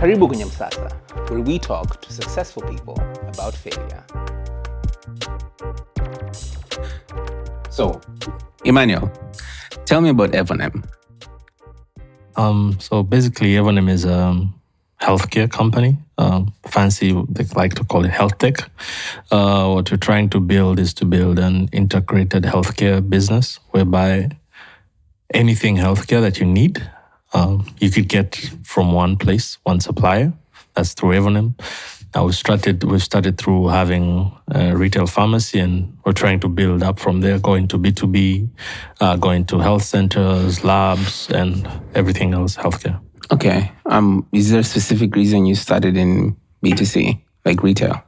Karibu kwenye MSASA, where we talk to successful people about failure. So, Emmanuel, tell me about EvoNem. So basically, EvoNem is a healthcare company. Fancy, they like to call it health tech. What we're trying to build is to build an integrated healthcare business whereby anything healthcare that you need, you could get from one place, one supplier. That's through EvoNem. Now we started through having a retail pharmacy, and we're trying to build up from there, going to B2B, going to health centers, labs, and everything else healthcare. Okay. Is there a specific reason you started in B2C, like retail?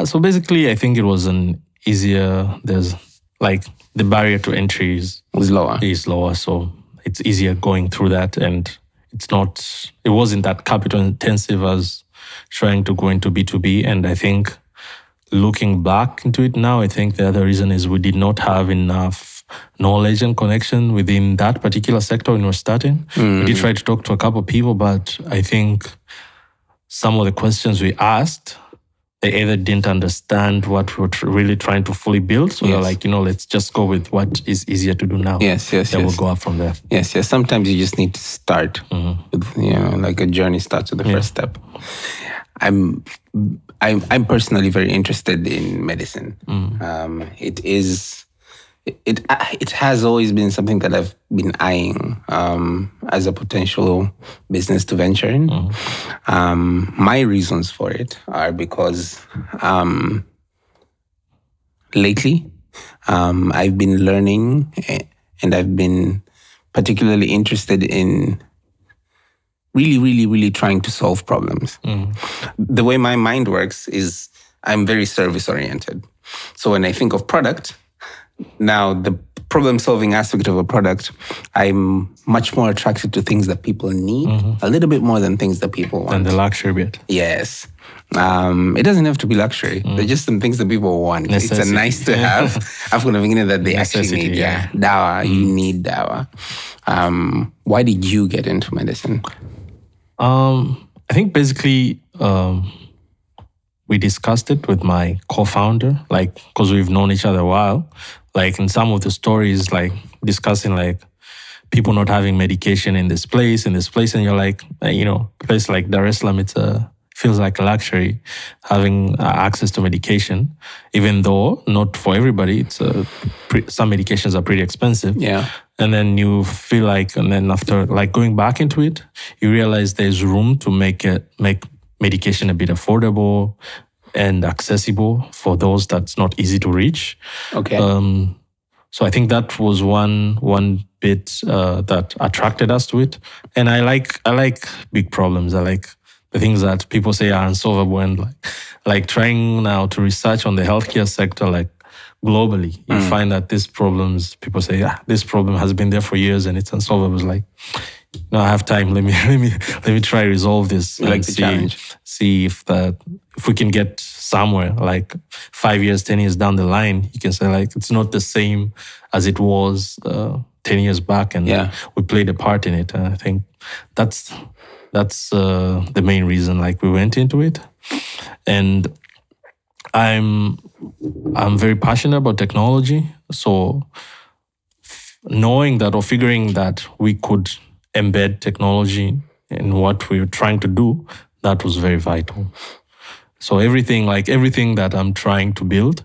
So basically, I think it was an easier. There's like the barrier to entry is lower, so it's easier going through that, and it wasn't that capital intensive as trying to go into B2B. And I think looking back into it now, I think the other reason is we did not have enough knowledge and connection within that particular sector when we were starting. We did try to talk to a couple of people, but I think some of the questions we asked, they either didn't understand what we were really trying to fully build. So they're like, let's just go with what is easier to do now. Yes. We'll go up from there. Yes. Sometimes you just need to start with, like a journey starts with the first step. I'm personally very interested in medicine. It has always been something that I've been eyeing as a potential business to venture in. My reasons for it are because lately I've been learning and I've been particularly interested in really trying to solve problems. The way my mind works is I'm very service oriented. So when I think of product, now the problem-solving aspect of a product, I'm much more attracted to things that people need, a little bit more than things that people want. And the luxury bit. Yes. It doesn't have to be luxury. They're just some things that people want. Necessity. It's a nice to have. I've got a feeling that they Necessity, actually need. Yeah. Dawa. You need dawa. Why did you get into medicine? I think basically we discussed it with my co-founder, because we've known each other a while. In some of the stories, discussing people not having medication in this place, and you're like, a place like Dar es Salaam, feels like a luxury having access to medication, even though not for everybody. Some medications are pretty expensive. Yeah. And then you feel and then after going back into it, you realize there's room to make medication a bit affordable and accessible for those that's not easy to reach. Okay. So I think that was one bit that attracted us to it. And I like big problems. I like the things that people say are unsolvable, and like trying now to research on the healthcare sector, globally, you find that these problems, people say, this problem has been there for years and it's unsolvable. It's no, I have time. Let me try to resolve this. You like the challenge. See if we can get somewhere. 5 years, 10 years down the line, you can say it's not the same as it was 10 years back, and we played a part in it. And I think that's the main reason we went into it. And I'm very passionate about technology. So knowing that or figuring that we could embed technology in what we're trying to do, that was very vital. So everything that I'm trying to build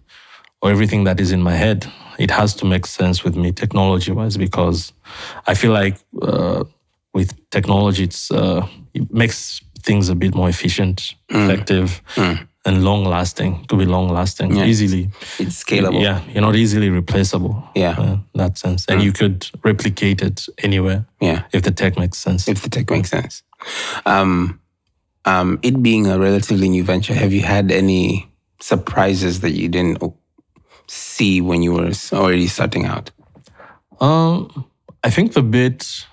or everything that is in my head, it has to make sense with me technology-wise, because I feel with technology, it makes things a bit more efficient, effective, and long-lasting. To be long-lasting, easily. It's scalable. Yeah, you're not easily replaceable. Yeah. In that sense. And you could replicate it anywhere. Yeah. If the tech makes sense. It being a relatively new venture, have you had any surprises that you didn't see when you were already starting out? I think the bit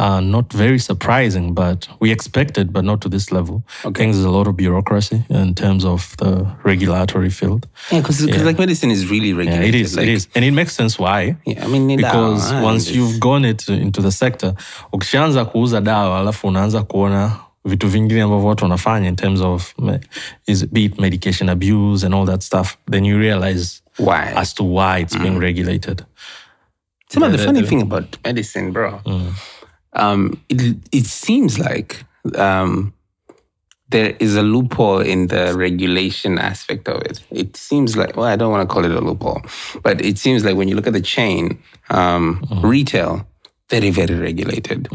not very surprising, but we expected, but not to this level. I think there's a lot of bureaucracy in terms of the regulatory field. Yeah, because like medicine is really regulated. Yeah, it is. And it makes sense why. Yeah, I mean, because once you've gone into the sector, ukishaanza kuuza dawa, alafu unaanza kuona vitu vingine ambavyo watu wanafanya in terms of be it medication abuse and all that stuff, then you realize as to why it's being regulated. The funny thing about medicine, bro, it seems like there is a loophole in the regulation aspect of it. It seems like, I don't want to call it a loophole, but it seems like when you look at the chain, retail, very, very regulated.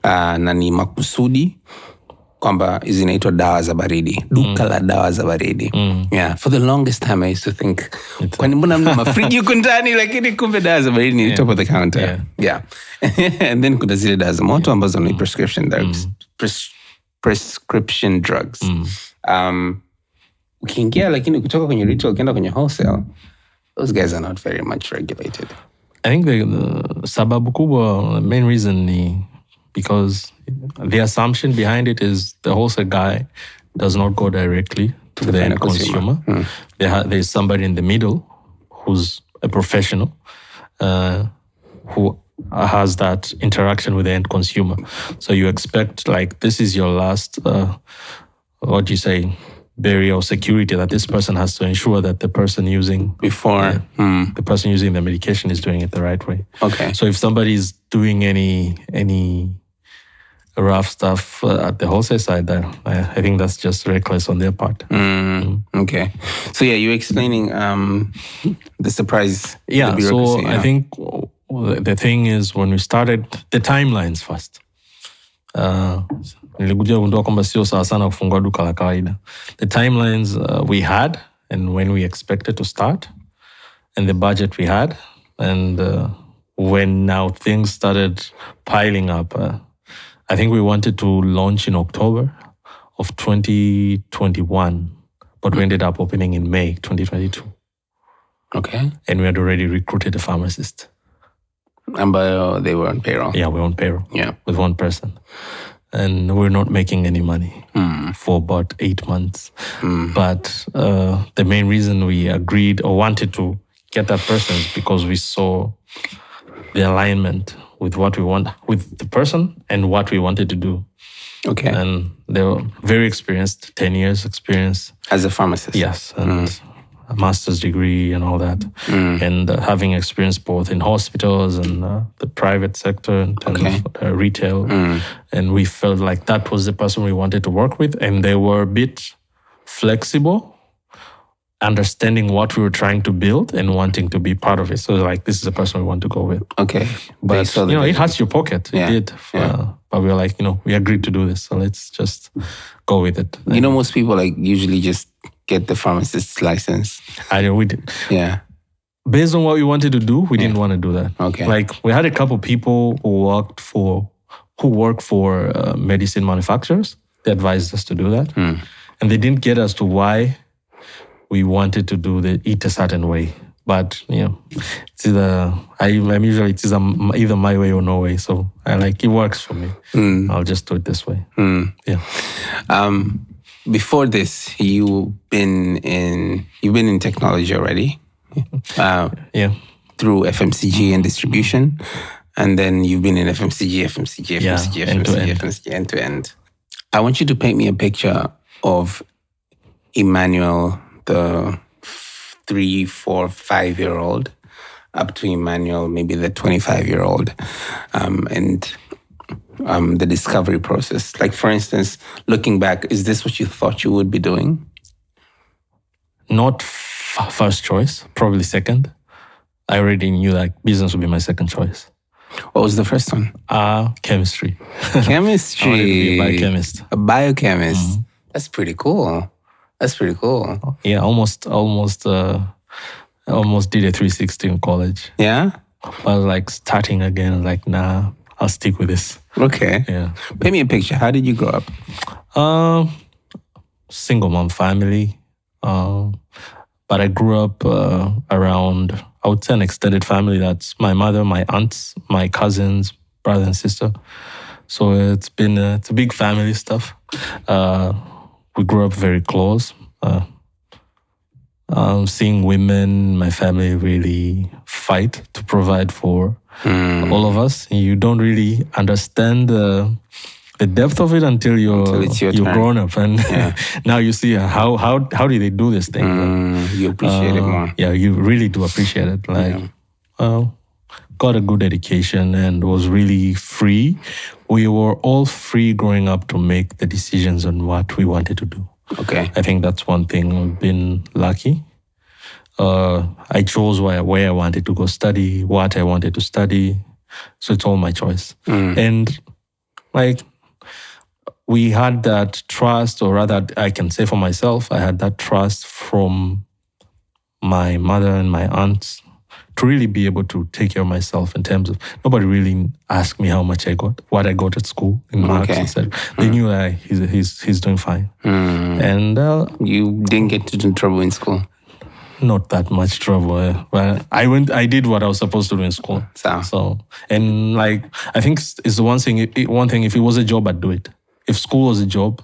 Na ni makusudi kwamba zinaitwa dawa za baridi, duka la dawa za baridi. Yeah, for the longest time I used to think kwani mbona mna mafriji huko ndani lakini kumbe dawa za baridi ni top of the counter. Yeah. And then kuna zile dawa za moto ambazo ni prescription drugs. Prescription drugs. Ukiingia lakini kutoka kwenye retail ukienda kwenye wholesale, those guys are not very much regulated. I think the sababu kubwa, the main reason ni because the assumption behind it is the wholesale guy does not go directly to the end consumer. There's somebody in the middle who's a professional who has that interaction with the end consumer. So you expect like this is your last, barrier or security that this person has to ensure that the person using the person using the medication is doing it the right way. Okay. So if somebody's doing any rough stuff at the wholesale side, there, I think that's just reckless on their part. Okay. So you're explaining the surprise. Yeah. The so I think the thing is when we started the timelines first. Nilikuja kugundua kwamba sio sawa sana kufungua duka la kawaida. The timelines we had and when we expected to start and the budget we had and when now things started piling up, I think we wanted to launch in October of 2021, but we ended up opening in May 2022. Okay. And we had already recruited a pharmacist. And they were on payroll? Yeah, we were on payroll. Yeah. With one person. And we're not making any money for about 8 months. But the main reason we agreed or wanted to get that person is because we saw the alignment with what we want, with the person and what we wanted to do. Okay. And they were very experienced, 10 years experience. As a pharmacist? Yes. And a master's degree and all that. And having experience both in hospitals and the private sector in terms of retail. And we felt like that was the person we wanted to work with. And they were a bit flexible, understanding what we were trying to build and wanting to be part of it. So like, this is the person we want to go with. Okay. But, it hurts your pocket. It did. But we were like, we agreed to do this. So let's just go with it. And most people usually just get the pharmacist's license. We did. Yeah. Based on what we wanted to do, we didn't want to do that. Okay. Like we had a couple people who work for medicine manufacturers. They advised us to do that. And they didn't get us to why we wanted to do it a certain way. But, it's either, it's either my way or no way. So it works for me. I'll just do it this way. Yeah. Before this, you've been in technology already. Through FMCG and distribution. And then you've been in FMCG, end to end. I want you to paint me a picture of Emmanuel, the 3, 4, 5-year-old, up to Emmanuel, maybe the 25-year-old, and the discovery process. Like, for instance, looking back, is this what you thought you would be doing? Not first choice, probably second. I already knew that business would be my second choice. What was the first one? Chemistry. Chemistry. I wanted to be a biochemist. A biochemist. That's pretty cool. Yeah, almost did a 360 in college. Yeah? But starting again, nah, I'll stick with this. Okay. Yeah. Paint me a picture. How did you grow up? Single mom family. But I grew up around, I would say, an extended family. That's my mother, my aunts, my cousins, brother and sister. So it's a big family stuff. We grew up very close. Seeing women, my family really fight to provide for all of us. You don't really understand the depth of it until you're grown up, and now you see how do they do this thing. You appreciate it more. Yeah, you really do appreciate it. Like, got a good education and was really free. We were all free growing up to make the decisions on what we wanted to do. Okay. I think that's one thing. We've been lucky. I chose where I wanted to go study, what I wanted to study. So it's all my choice. And like, we had that trust, or rather, I can say for myself, I had that trust from my mother and my aunts to really be able to take care of myself in terms of, nobody really asked me how much I got, what I got at school in marks, etc. They knew he's doing fine. And you didn't get into trouble in school? Not that much trouble. But I did what I was supposed to do in school. So and like, I think it's the one thing, if it was a job, I'd do it. If school was a job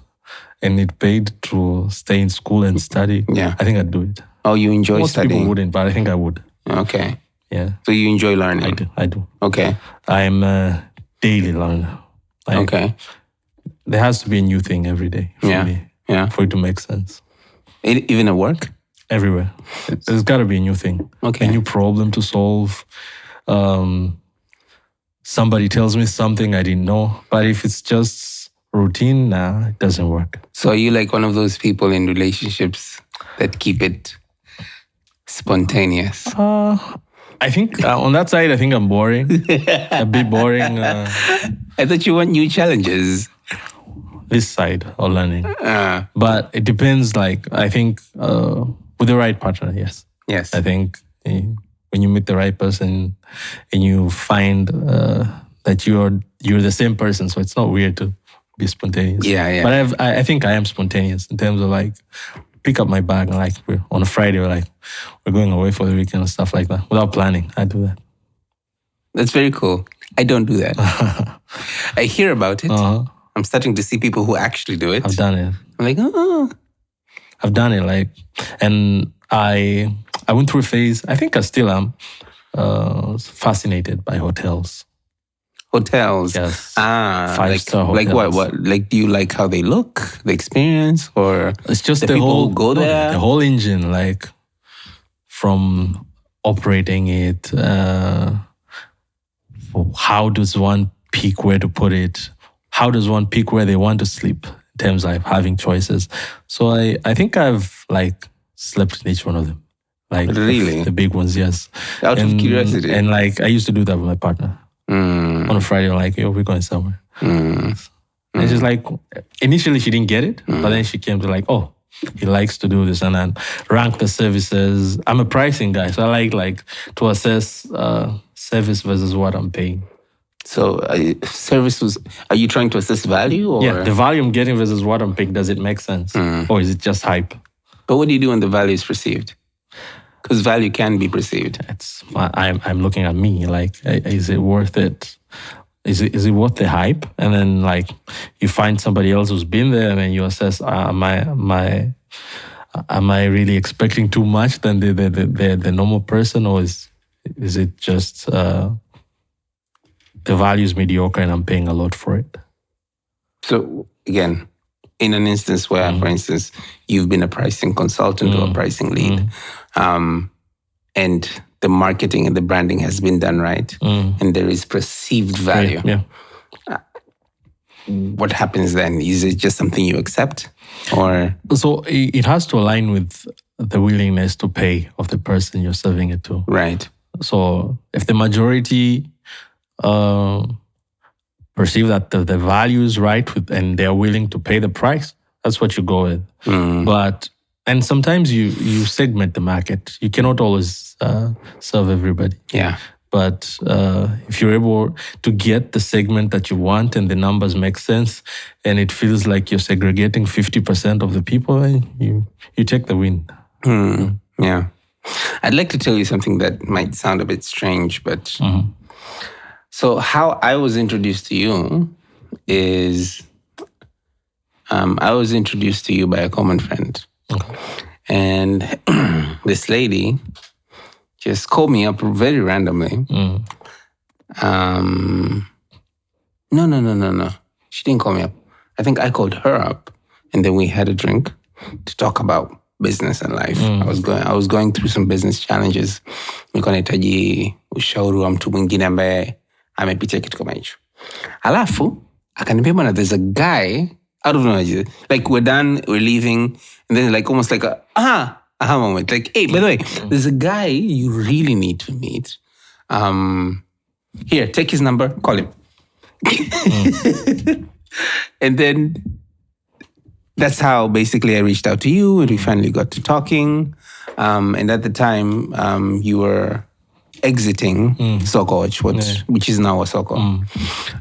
and it paid to stay in school and study, I think I'd do it. Oh, you enjoy studying? Most people wouldn't, but I think I would. Okay. Yeah. So you enjoy learning? I do. Okay. I'm a daily learner. Like, okay. There has to be a new thing every day for me, for it to make sense. Even at work? Everywhere. There's got to be a new thing. Okay. A new problem to solve. Somebody tells me something I didn't know. But if it's just routine, it doesn't work. So are you like one of those people in relationships that keep it spontaneous? I think on that side, I think I'm boring. A bit boring. I thought you want new challenges. This side of learning. But it depends, like, I think with the right partner, yes. Yes. I think when you meet the right person and you find that you're the same person, so it's not weird to be spontaneous. Yeah. But I think I am spontaneous in terms of like, pick up my bag and like, on a Friday, we're going away for the weekend and stuff like that. Without planning, I do that. That's very cool. I don't do that. I hear about it. I'm starting to see people who actually do it. I've done it. I'm like, I've done it, like, and I went through a phase, I think I still am, fascinated by hotels. Hotels? Yes. Five-star hotels. Like what? Like, do you like how they look, the experience, or it's just the people whole, who go there? The whole engine, like, from operating it, how does one pick where to put it? How does one pick where they want to sleep in terms of having choices? So I think I've like slept in each one of them. Like really? The big ones, yes. Out of curiosity. And like I used to do that with my partner. On a Friday, I'm like, yo, we're going somewhere. And she's like, initially she didn't get it, but then she came to like, oh, he likes to do this and then rank the services. I'm a pricing guy, so I like to assess service versus what I'm paying. So services, are you trying to assess value? Or? Yeah, the value I'm getting versus what I'm paying, does it make sense? Or is it just hype? But what do you do when the value is perceived? Because value can be perceived. I'm looking at me, like, is it worth it? Is it worth the hype? And then like you find somebody else who's been there and then you assess, am I really expecting too much than the normal person, or is it just the value is mediocre and I'm paying a lot for it? So again, in an instance where, for instance, you've been a pricing consultant or a pricing lead, and the marketing and the branding has been done right, and there is perceived value. Yeah. What happens then? Is it just something you accept, or? So it has to align with the willingness to pay of the person you're serving it to. Right. So if the majority perceive that the value is right and they're willing to pay the price, that's what you go with. And sometimes you segment the market. You cannot always serve everybody. Yeah. But if you're able to get the segment that you want and the numbers make sense, and it feels like you're segregating 50% of the people, and you take the win. Yeah. I'd like to tell you something that might sound a bit strange, but so how I was introduced to you is I was introduced to you by a common friend. Okay. And this lady just called me up very randomly. No. She didn't call me up. I think I called her up, and then we had a drink to talk about business and life. I was going through some business challenges. Nilikuwa nahitaji ushauri wa mtu mwingine ambaye amepitia kitu kama hicho. Alafu akaniambia bwana, there's a guy out of nowhere, like we're done, we're leaving, and then like almost like a aha moment, like, hey, by the way, there's a guy you really need to meet. Here, take his number, call him. And then that's how basically I reached out to you, and we finally got to talking. And at the time, you were exiting Sokowatch, which is now a Soko.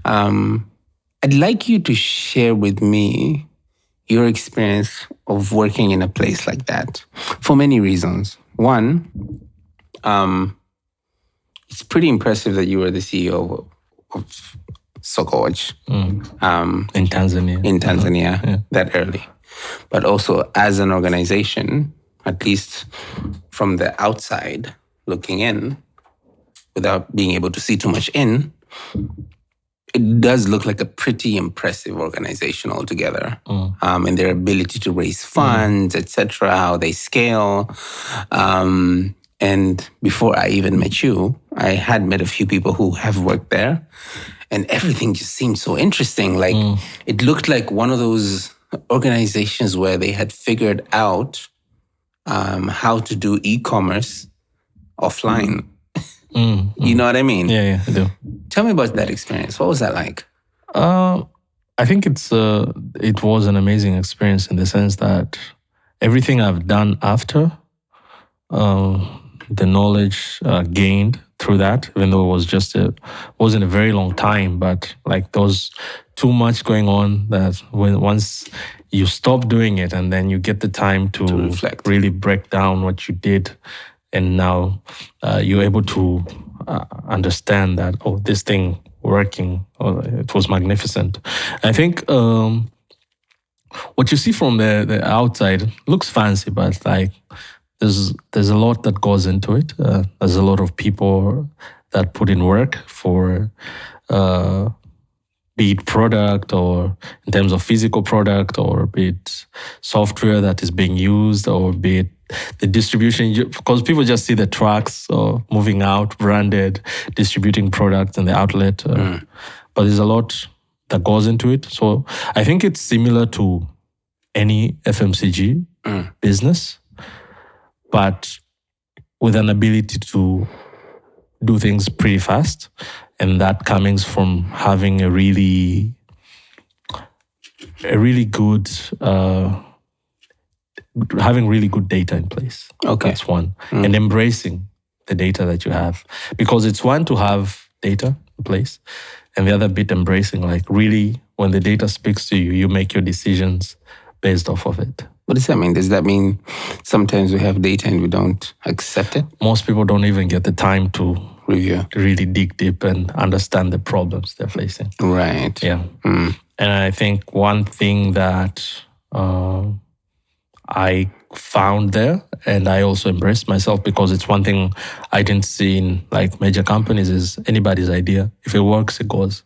I'd like you to share with me your experience of working in a place like that for many reasons. One, it's pretty impressive that you were the CEO of Sokowatch in Tanzania. In Tanzania, that early. But also as an organization, at least from the outside looking in, without being able to see too much in, it does look like a pretty impressive organization altogether. And their ability to raise funds, etc., how they scale. And before I even met you, I had met a few people who have worked there. And everything just seemed so interesting. Like it looked like one of those organizations where they had figured out how to do e-commerce offline. You know what I mean? Yeah, I do. Tell me about that experience. What was that like? I think it was an amazing experience in the sense that everything I've done after, the knowledge gained through that, even though it was wasn't a very long time, but like there was too much going on that once you stop doing it and then you get the time to reflect, really break down what you did, and now you're able to understand that, oh, this thing working, it was magnificent. I think what you see from the outside looks fancy, but like there's a lot that goes into it. There's a lot of people that put in work for be it product or in terms of physical product, or be it software that is being used, or be it the distribution, because people just see the trucks moving out, branded, distributing products in the outlet. But there's a lot that goes into it. So I think it's similar to any FMCG business, but with an ability to do things pretty fast. And that comes from having a really good, having really good data in place. Okay. That's one. And embracing the data that you have. Because it's one to have data in place, and the other bit embracing, like really when the data speaks to you, you make your decisions based off of it. What does that mean? Does that mean sometimes we have data and we don't accept it? Most people don't even get the time to review, really dig deep and understand the problems they're facing. Right. Yeah. And I think one thing that I found there, and I also embraced myself, because it's one thing I didn't see in like major companies, is anybody's idea. If it works, it goes.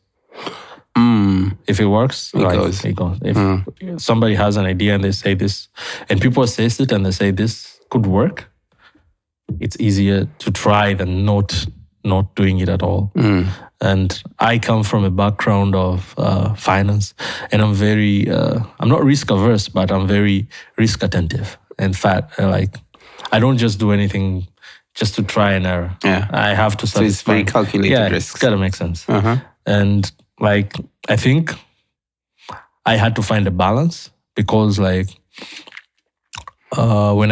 If it works, it goes. If somebody has an idea and they say this, and people say it and they say this could work, it's easier to try than not doing it at all. And I come from a background of finance, and I'm very, I'm not risk averse, but I'm very risk attentive. In fact, I don't just do anything just to try and error. Yeah. I have to satisfy. So it's very calculated risks. It's gotta make sense. And I think I had to find a balance, because when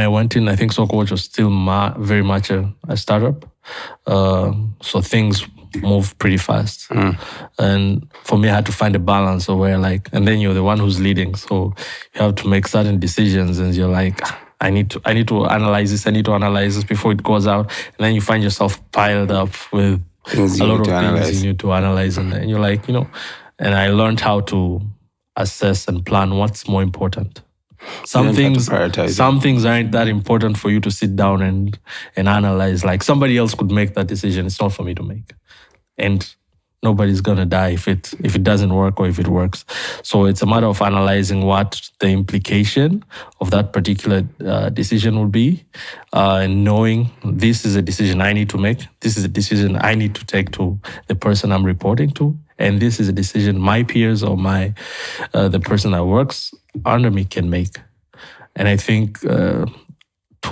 I went in, I think Sokowatch was still very much a startup. So things move pretty fast. And for me, I had to find a balance of where and then you're the one who's leading. So you have to make certain decisions, and you're like, I need to analyze this. I need to analyze this before it goes out. And then you find yourself piled up with a lot of things you need to analyze. And you're like, And I learned how to assess and plan what's more important. Some things aren't that important for you to sit down and analyze. Like somebody else could make that decision. It's not for me to make. And nobody's gonna die if it doesn't work or if it works. So it's a matter of analyzing what the implication of that particular decision would be, and knowing this is a decision I need to make. This is a decision I need to take to the person I'm reporting to, and this is a decision my peers or the person that works under me can make. And I think to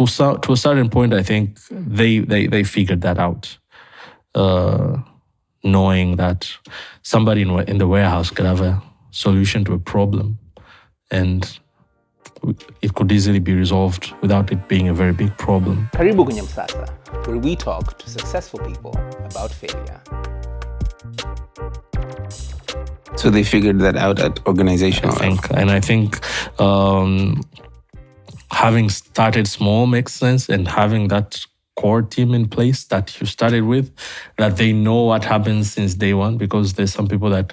a certain point, I think they figured that out. Knowing that somebody in the warehouse could have a solution to a problem and it could easily be resolved without it being a very big problem. Karibu kwenye MSASA, where we talk to successful people about failure. So they figured that out at organizational level. I think having started small makes sense, and having that core team in place that you started with, that they know what happens since day one, because there's some people that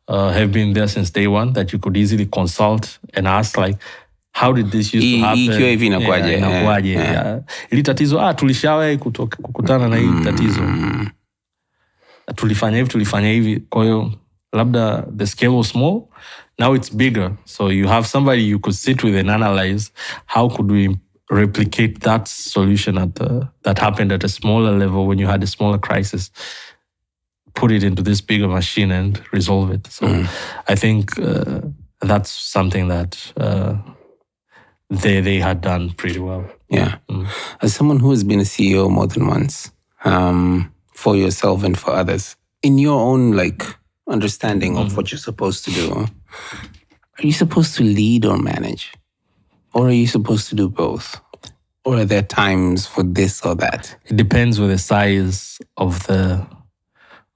have been there since day one that you could easily consult and ask, like, how did this used to happen? Inakuwaje? Ili tatizo, tulishawahi kukutana na hii tatizo. Tulifanya hivi. Kwa hiyo, labda the scale was small, now it's bigger. So you have somebody you could sit with and analyze, how could we replicate that solution that happened at a smaller level when you had a smaller crisis, put it into this bigger machine and resolve it. So I think that's something that they had done pretty well. Yeah. As someone who has been a CEO more than once, for yourself and for others, in your own understanding of what you're supposed to do, are you supposed to lead or manage? Or are you supposed to do both? Or are there times for this or that? It depends with the size of the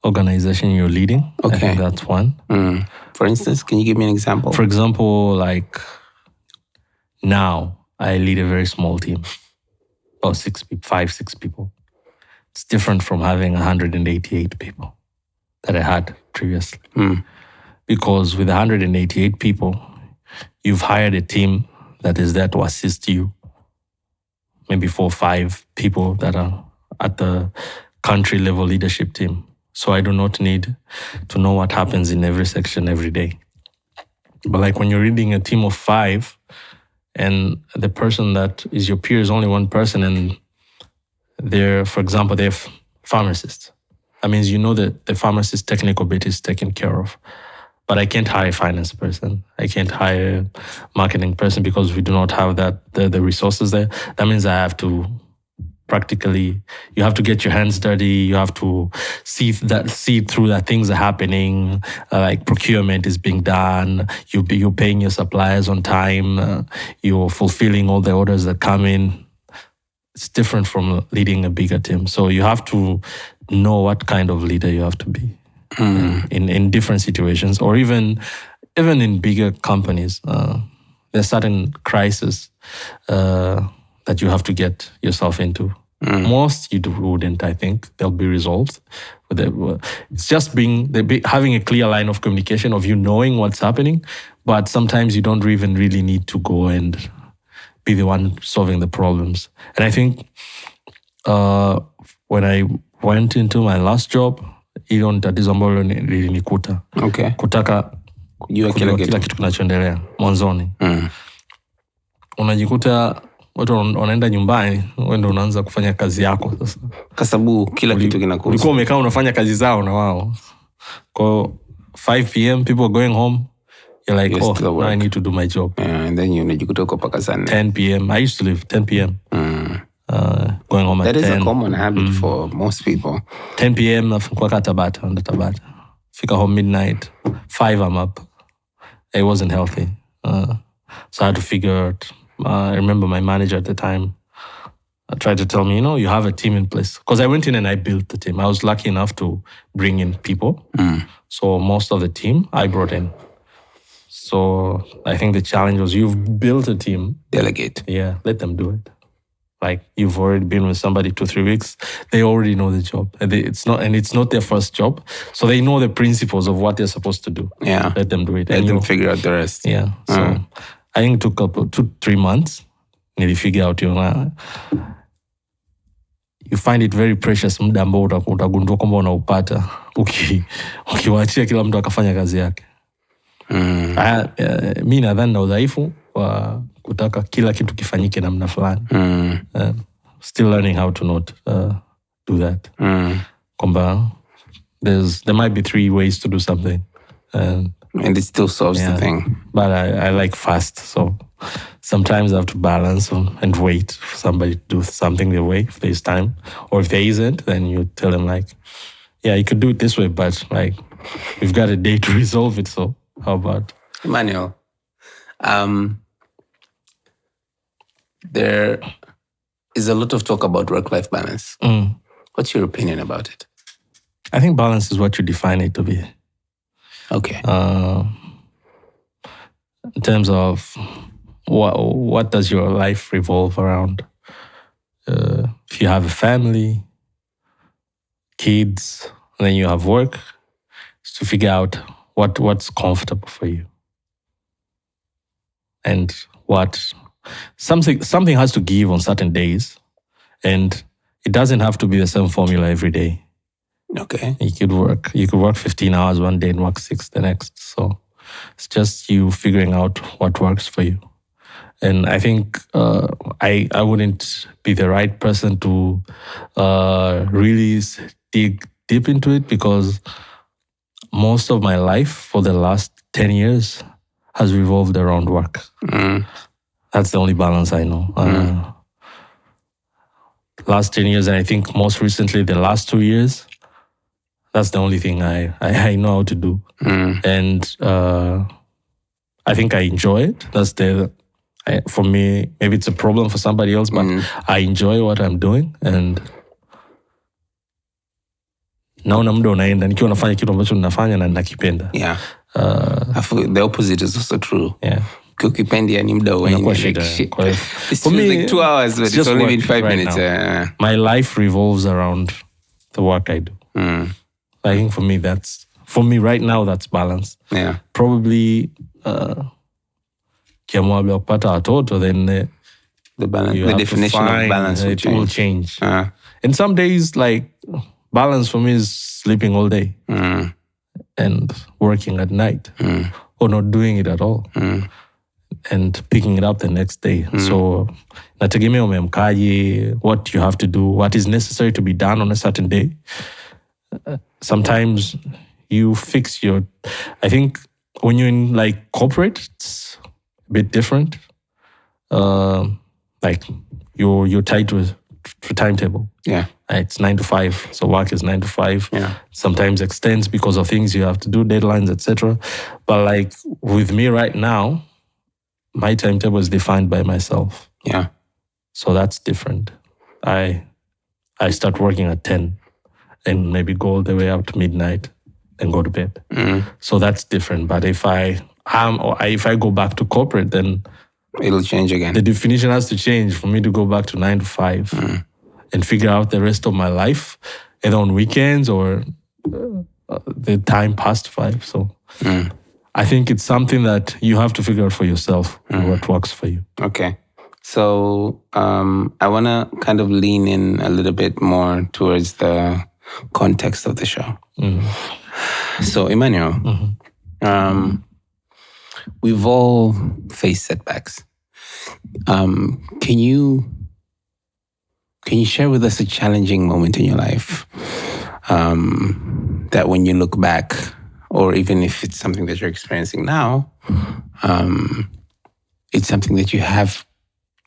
organization you're leading. Okay. I think that's one. For instance, can you give me an example? For example, now I lead a very small team, about 6 people. It's different from having 188 people that I had previously. Because with 188 people, you've hired a team that is there to assist you. Maybe 4 or 5 people that are at the country level leadership team. So I do not need to know what happens in every section every day. But when you're leading a team of 5 and the person that is your peer is only one person, and for example, they're pharmacists. That means you know that the pharmacist technical bit is taken care of. But I can't hire a finance person. I can't hire a marketing person because we do not have the resources there. That means I have to you have to get your hands dirty. You have to see through that things are happening, like procurement is being done. You're paying your suppliers on time. You're fulfilling all the orders that come in. It's different from leading a bigger team. So you have to know what kind of leader you have to be. In different situations, or even in bigger companies, there's certain crises that you have to get yourself into. Most you wouldn't, I think. They'll be resolved. It's just having a clear line of communication of you knowing what's happening, but sometimes you don't even really need to go and be the one solving the problems. And I think when I went into my last job, hilo tatizo ambalo lilinikuta. Okay. Kutaka kujua kila kitu kinachoendelea mwanzoni. Unajikuta watu wanaenda nyumbani, wewe ndio unaanza kufanya kazi yako sasa. Kwa sababu kila kitu kinakuhusu. Ulikuwa umekaa unafanya kazi zao na wao. Kwa 5 p.m. people are going home. You're like, now I need to do my job. Yeah, and then unajikuta uko paka sana. 10 p.m. I used to leave 10 p.m. Going home at 10. That is a common habit for most people. 10 p.m. nafunguka Tabata, on the Tabata. Fika home midnight. 5 I'm up. It wasn't healthy. So I had to figure out. I remember my manager at the time tried to tell me, you have a team in place. Because I went in and I built the team. I was lucky enough to bring in people. So most of the team I brought in. So I think the challenge was, you've built a team. Delegate. Yeah, let them do it. like you've already been with somebody 2-3 weeks, they already know the job. And it's not their first job. So they know the principles of what they're supposed to do. Yeah. Let them do it. Let them figure out the rest. Yeah. So I think it took up 2-3 months. Nearly figure out you find it very precious muda ambao utagundua kwamba unaupata ukiwaachia kila mtu akafanya kazi yake. Mi nadhani na udhaifu wa kutaka kila kitu kifanyike namna fulani. Still learning how to not do that. Kwamba there might be 3 ways to do something. And it still solves the thing. But I like fast, so sometimes I have to balance and wait for somebody to do something their way if there's time. Or if there isn't, then you tell them like, yeah, you could do it this way, but like we've got a day to resolve it, so how about? Emmanuel, there is a lot of talk about work-life balance. What's your opinion about it? I think balance is what you define it to be. Okay. In terms of what does your life revolve around? If you have a family, kids, and then you have work, is to figure out what's comfortable for you. And something has to give on certain days, and it doesn't have to be the same formula every day. Okay. You could work 15 hours one day and work 6 the next. So it's just you figuring out what works for you. And I think I wouldn't be the right person to really dig deep into it, because most of my life for the last 10 years has revolved around work. That's the only balance I know. Last 10 years, and I think most recently the last 2 years, that's the only thing I know how to do. And I think I enjoy it. That's for me, maybe it's a problem for somebody else, but I enjoy what I'm doing. And naona muda unaenda nikiwa nafanya kitu ambacho ninafanya na ninakipenda. Yeah. The opposite is also true. Yeah. Ukipendi yani muda unaenda. It feels like 2 hours, but it's only been 5 minutes. My life revolves around the work I do. I think for me right now, that's balance. Yeah. Probably kiamua kupata watoto, then the definition of balance will change. And some days, like, balance for me is sleeping all day and working at night, or not doing it at all, and picking it up the next day. So nategemea umeamkaje, what you have to do, what is necessary to be done on a certain day. Sometimes you fix I think when you're in like corporate, it's a bit different. Like you're tied to a timetable. Yeah. It's 9 to 5. So work is 9 to 5. Yeah. Sometimes extends because of things you have to do, deadlines, etc. But like with me right now, my timetable is defined by myself. Yeah. So that's different. I start working at 10 and maybe go all the way up to midnight and go to bed. So that's different. But if I go back to corporate, then it'll change again. The definition has to change for me to go back to 9 to 5 and figure out the rest of my life, either on weekends or the time past 5. So I think it's something that you have to figure out for yourself, what works for you. Okay. So I want to kind of lean in a little bit more towards the context of the show. So Emmanuel, we've all faced setbacks. Can you share with us a challenging moment in your life that when you look back, or even if it's something that you're experiencing now, it's something that you have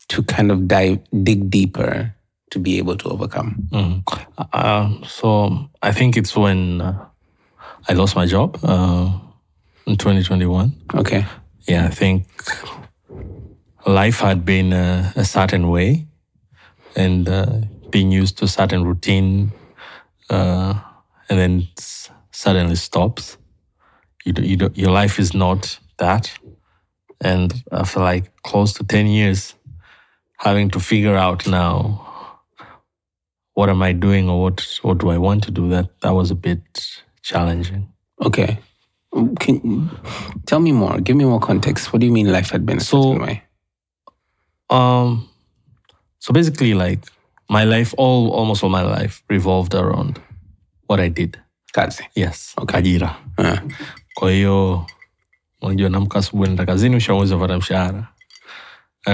to kind of dig deeper to be able to overcome? So I think it's when I lost my job in 2021. Okay. Yeah, I think life had been a certain way, and being used to a certain routine, and then suddenly stops. Your life is not that. And after like close to 10 years, having to figure out now what am I doing or what do I want to do, that was a bit challenging. Okay. Can you tell me more? Give me more context. What do you mean life had been a certain way? So basically, like, my life, almost all my life revolved around what I did. Kazi. Yes. Okay. Ajira. Kwa hiyo, unajua naamka asubuhi naenda kazini, ushaanza kupata mshahara.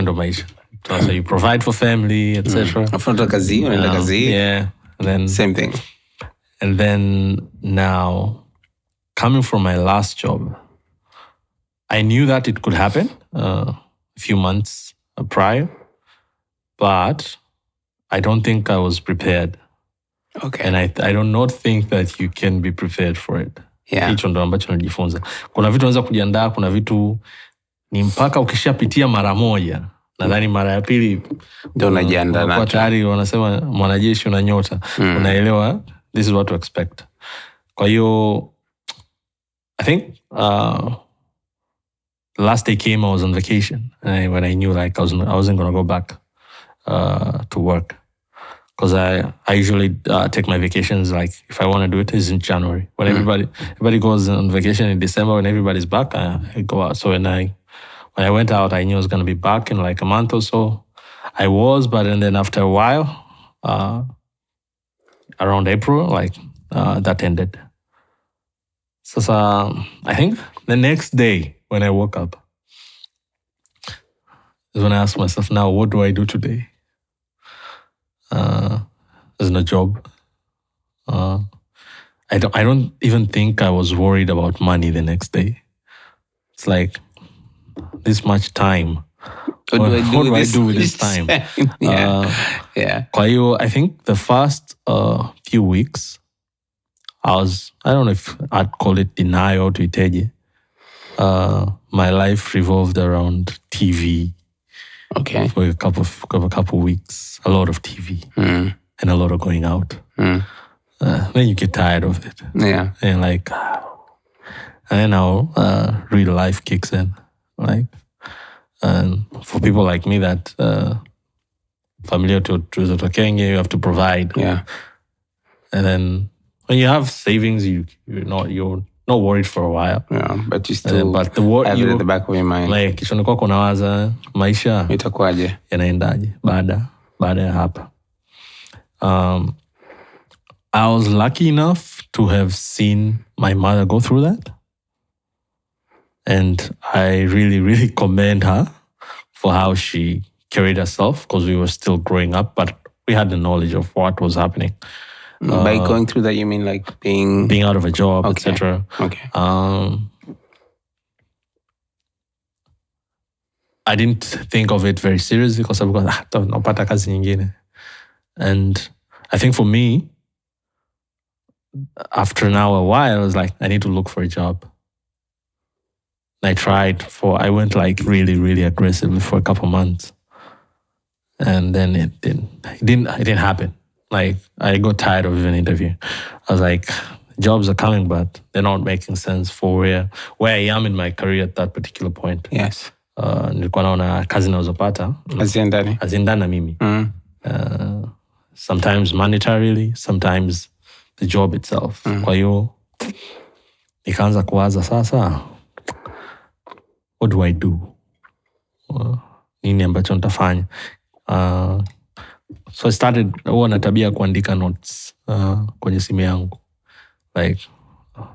Ndo maisha. So you provide for family, etc. Unafuata kazi, unaenda kazi. Yeah. And then same thing. And then now, coming from my last job, I knew that it could happen a few months prior, but I don't think I was prepared. Okay. And I do not think that you can be prepared for it. Yeah. Hicho ndo ambacho najifunza. Kuna vitu unaweza kujiandaa, kuna vitu ni mpaka ukishapitia mara moja. Nadhani mara ya pili ndio unajiandaa nacho. Kwa tayari wanasema mwanajeshi una nyota. Unaelewa this is what to expect. Kwa hiyo I think the last day came, I was on vacation, and when I knew like I wasn't gonna go back to work, because I usually take my vacations, like if I want to do it, is in January when everybody goes on vacation in December. When everybody's back, I go out. So when I went out, I knew I was gonna be back in like a month or so. I was, but and then after a while, around April, like that ended. So I think the next day when I woke up is when I asked myself, now what do I do today? There's no job. I don't even think I was worried about money the next day. It's like, this much time. What do I do with this time? Yeah. Kwa hiyo, I think the first few weeks, I don't know if I'd call it denial to iteje. My life revolved around TV. Okay. For a couple weeks, a lot of TV and a lot of going out. Then you get tired of it. Yeah. And like, and then now real life kicks in. Like, and for people like me that familiar to Kenya, you have to provide. Yeah. And then when you have savings, you're not worried for a while. Yeah, but you still but the have it at the back of your mind. Like, kichwani kwako unawaza maisha itakuwaje, yanaendaje baada ya hapa. I was lucky enough to have seen my mother go through that. And I really, really commend her for how she carried herself, because we were still growing up, but we had the knowledge of what was happening. By going through that, you mean like being out of a job, okay. etc. Okay. I didn't think of it very seriously because I've got napata kazi nyingine. And I think for me, after now a while, I was like, I need to look for a job. I went like really, really aggressively for a couple months. And then it didn't happen. Like, I got tired of even interviewing. I was like, jobs are coming, but they're not making sense for where I am in my career at that particular point. Yes. Nilikuwa naona kazi nazopata haziendani na mimi. Sometimes monetarily, sometimes the job itself. Kwa hiyo nikaanza kuwaza sasa, what do I do? Nini ambacho nitafanya? So I started, huwa na tabia kuandika notes kwenye simu yangu. Like,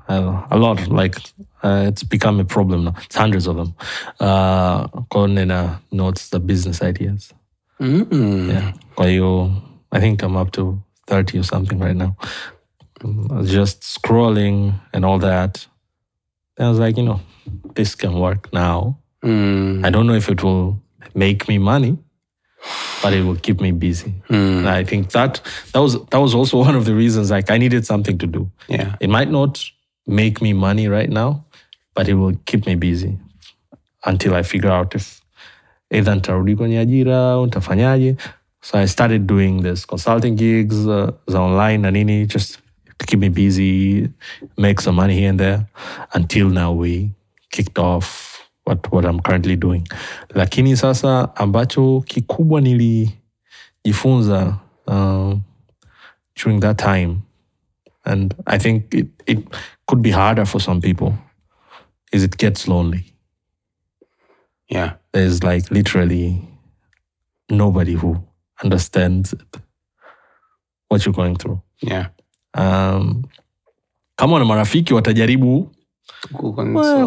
a lot, like, it's become a problem now. It's hundreds of them. Nina notes, the business ideas. Yeah. Kwa hiyo, I think I'm up to 30 or something right now. Just scrolling and all that. And I was like, this can work now. I don't know if it will make me money, but it will keep me busy. And I think that was also one of the reasons, like, I needed something to do. Yeah. It might not make me money right now, but it will keep me busy until I figure out if either nitarudi kwenye ajira au nitafanyaje. So I started doing this consulting gigs, online na nini, just to keep me busy, make some money here and there, until now we kicked off what I'm currently doing. Lakini sasa ambacho kikubwa nilijifunza during that time, and I think it could be harder for some people, is it gets lonely. Yeah. There's like literally nobody who understands what you're going through. Yeah. Kama wana marafiki watajaribu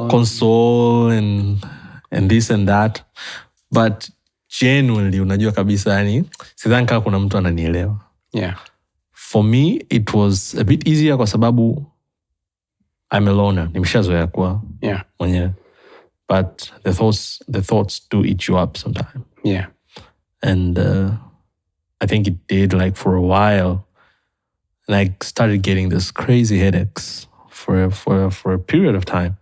console and this and that, but genuinely unajua kabisa yani sidhani kama kuna mtu ananielewa. Yeah. For me it was a bit easier kwa sababu I'm a loner. Nimeshazoea kuwa mwenyewe. But the thoughts do eat you up sometimes. Yeah. And I think it did like for a while. And I started getting this crazy headaches for a period of time.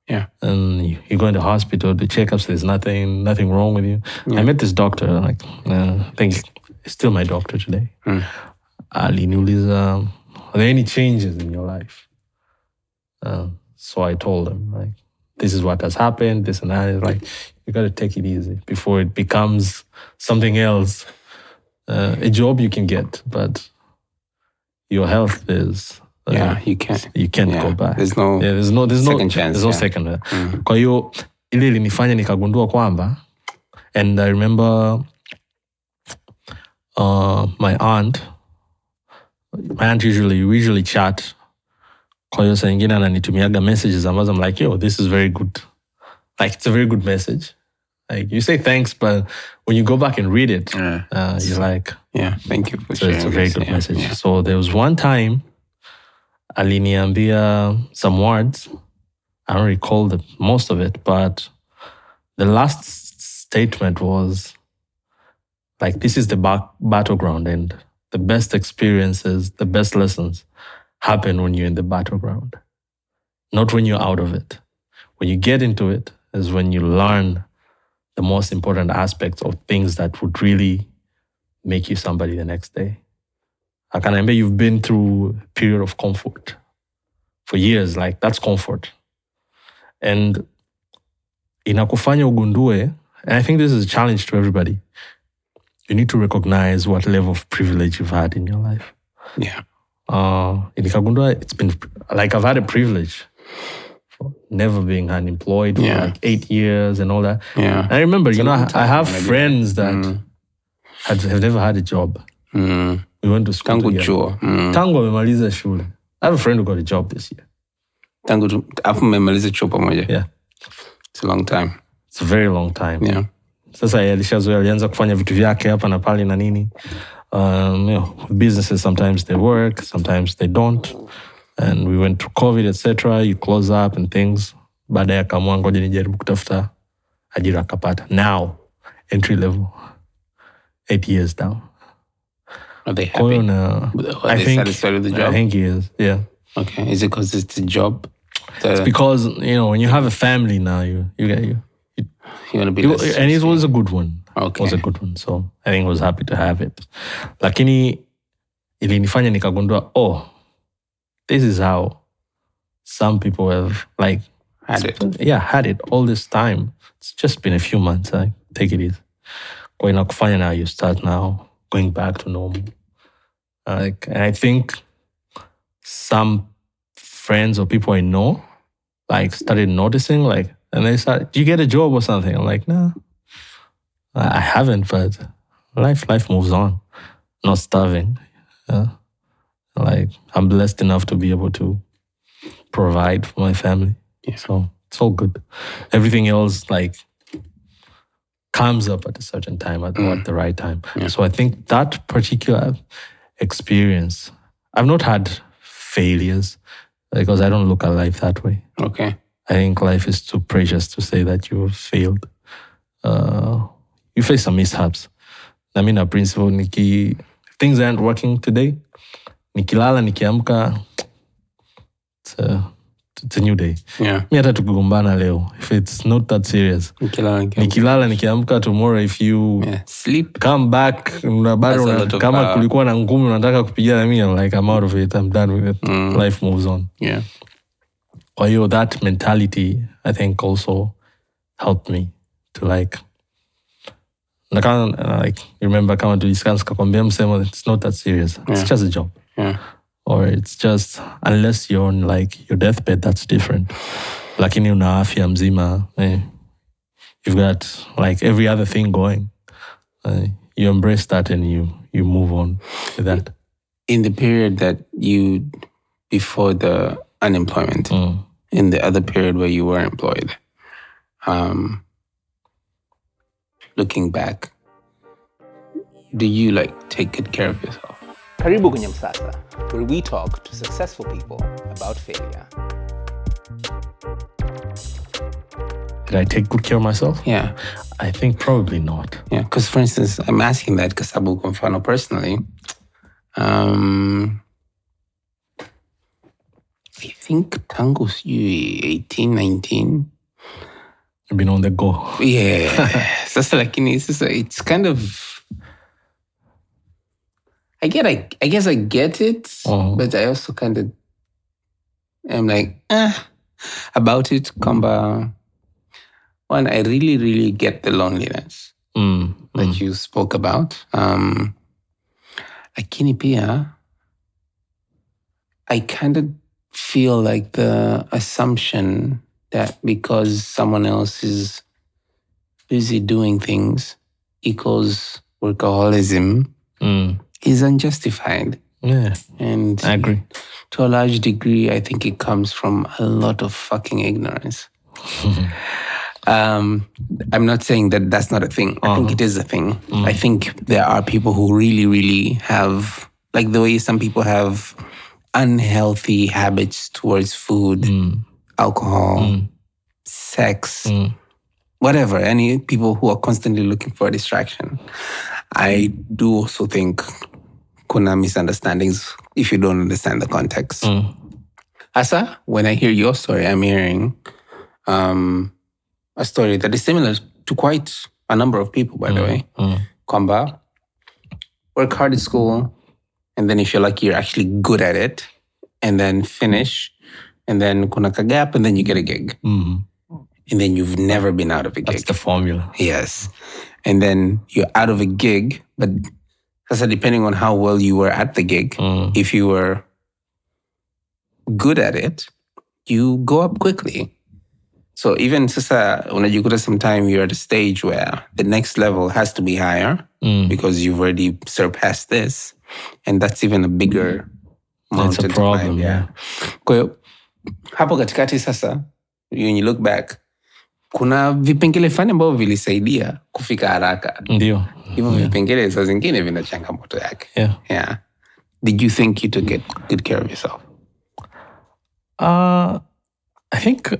Yeah. And you go into the hospital, the checkups, there's nothing wrong with you. Yeah. I met this doctor, like I think he's still my doctor today. Aliniuliza, are there any changes in your life? So I told him, like, this is what has happened, this and that. It's like, you got to take it easy before it becomes something else. A job you can get, but your health is... you can't go back. There's no second chance. There's no second. Kwa hiyo ile ilinifanya nikagundua kwamba, and I remember my aunt usually chat. Kwa hiyo saa nyingine ananitumiaga messages ambazo I'm like, yo, this is very good. Like, it's a very good message. Like, you say thanks, but when you go back and read it, you're like... Yeah, thank you for sharing. It's a very good message. Yeah. So there was one time, aliniambia some words. I don't recall most of it, but the last statement was, like, this is the battleground, and the best experiences, the best lessons happen when you're in the battleground, not when you're out of it. When you get into it is when you learn the most important aspects of things that would really make you somebody the next day. I can remember you've been through a period of comfort for years, like that's comfort. And inakufanya ugundue, and I think this is a challenge to everybody, you need to recognize what level of privilege you've had in your life. Yeah. Nikagundua, it's been like I've had a privilege for never being unemployed for like 8 years and all that. Yeah. And I remember, I have friends that have never had a job. We went to school together. Tangu amemaliza shule. I have a friend who got a job this year. Tangu afu mmemaliza chuo pamoja. Yeah. It's a long time. It's a very long time. Yeah. Sasa alishazoea, alianza kufanya vitu vyake hapa na pale na nini. Businesses, sometimes they work, sometimes they don't. And we went through COVID, etc. You close up and things. Baadaye akaamua ngoja nijaribu kutafuta ajira akapata. Now, entry level. 8 years down. Are they happy? Are they satisfied with the job? I think he is, yeah. Okay. Is it because it's the job? It's because, when you have a family now, you want to be less... And it was a good one. Okay. It was a good one. So I think I was happy to have it. Lakini ilinifanya nikagundua, this is how some people have had it. Yeah, had it all this time. It's just been a few months. Take it easy. Kwa inakufanya now, you start now going back to normal. And I think some friends or people I know started noticing, and they started, do you get a job or something? I'm like, no, I haven't, but life moves on. Not starving. I'm blessed enough to be able to provide for my family. Yeah. So it's all good. Everything else comes up at a certain time, at the right time. Yeah. So I think that particular experience, I've not had failures because I don't look at life that way. Okay. I think life is too precious to say that you have failed. You face some mishaps. I mean, a principle, things aren't working today. Nikilala, nikiamka, it's a new day. Yeah. Mi hata tukugombana leo. If it's not that serious. Nikilala, nikiamka tomorrow, if you sleep, come back, kama kulikuwa na ngumi unataka kupigana mimi, I'm out of it. I'm done with it. Life moves on. Yeah. Kwa hiyo that mentality, I think also helped me to like remember kama tuliskanska kakwambia msemo it's not that serious. It's just a job. Or it's just, unless you're on like your deathbed, that's different. Lakini una afya mzima, you've got like every other thing going. You embrace that and you move on with that. In the period that before the unemployment, in the other period where you were employed, looking back, do you like take good care of yourself? Karibu kwenye MSASA, where we talk to successful people about failure. Did I take good care of myself? Yeah. I think probably not. Yeah, because for instance, I'm asking that because Abu Konfano personally, I think tangu 18, 19. You've been on the go. Yeah. It's kind of, I guess I get it, but I also kind of am like, about it. One, I really, really get the loneliness that you spoke about. Lakini pia, I kind of feel like the assumption that because someone else is busy doing things equals workaholism is unjustified. Yeah, and I agree. To a large degree, I think it comes from a lot of fucking ignorance. I'm not saying that that's not a thing. I think it is a thing. I think there are people who really, really have, like the way some people have unhealthy habits towards food, alcohol, sex, whatever. Any people who are constantly looking for a distraction. I do also think kuna misunderstandings if you don't understand the context. Asa, when I hear your story, I'm hearing a story that is similar to quite a number of people, by the way. Kwamba, work hard at school, and then if you're lucky, you're actually good at it, and then finish, and then kuna ka gap, and then you get a gig. And then you've never been out of a gig. That's the formula. Yes. And then you're out of a gig, but depending on how well you were at the gig, if you were good at it, you go up quickly. So even sasa unajikuta sometime you're at a stage where the next level has to be higher because you've already surpassed this, and that's even a bigger mountain. That's a problem, yeah. Kwa hiyo hapo katikati sasa, when you look back, kuna vipengele fani ambavyo vilisaidia kufika haraka. Ndio. Hivyo vipengele saa zingine vina changamoto yake. Yeah. Did you think you took good care of yourself? I think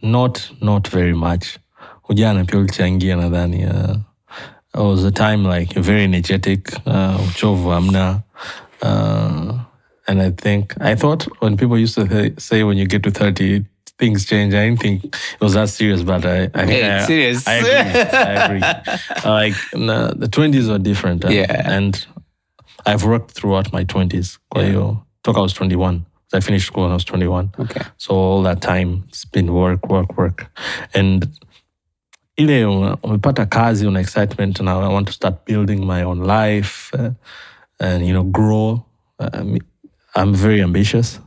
not very much. Ujana pia ulichangia nadhani. It was a time like very energetic, uchovu amna. And I thought when people used to say when you get to 30, things change. I didn't think it was that serious, but It's serious. I agree. Like the 20s are different. And I've worked throughout my 20s. Toka I was 21. I finished school when I was 21. Okay. So all that time, it's been work. And ile umepata kazi, una excitement, and I want to start building my own life and, grow. I'm very ambitious.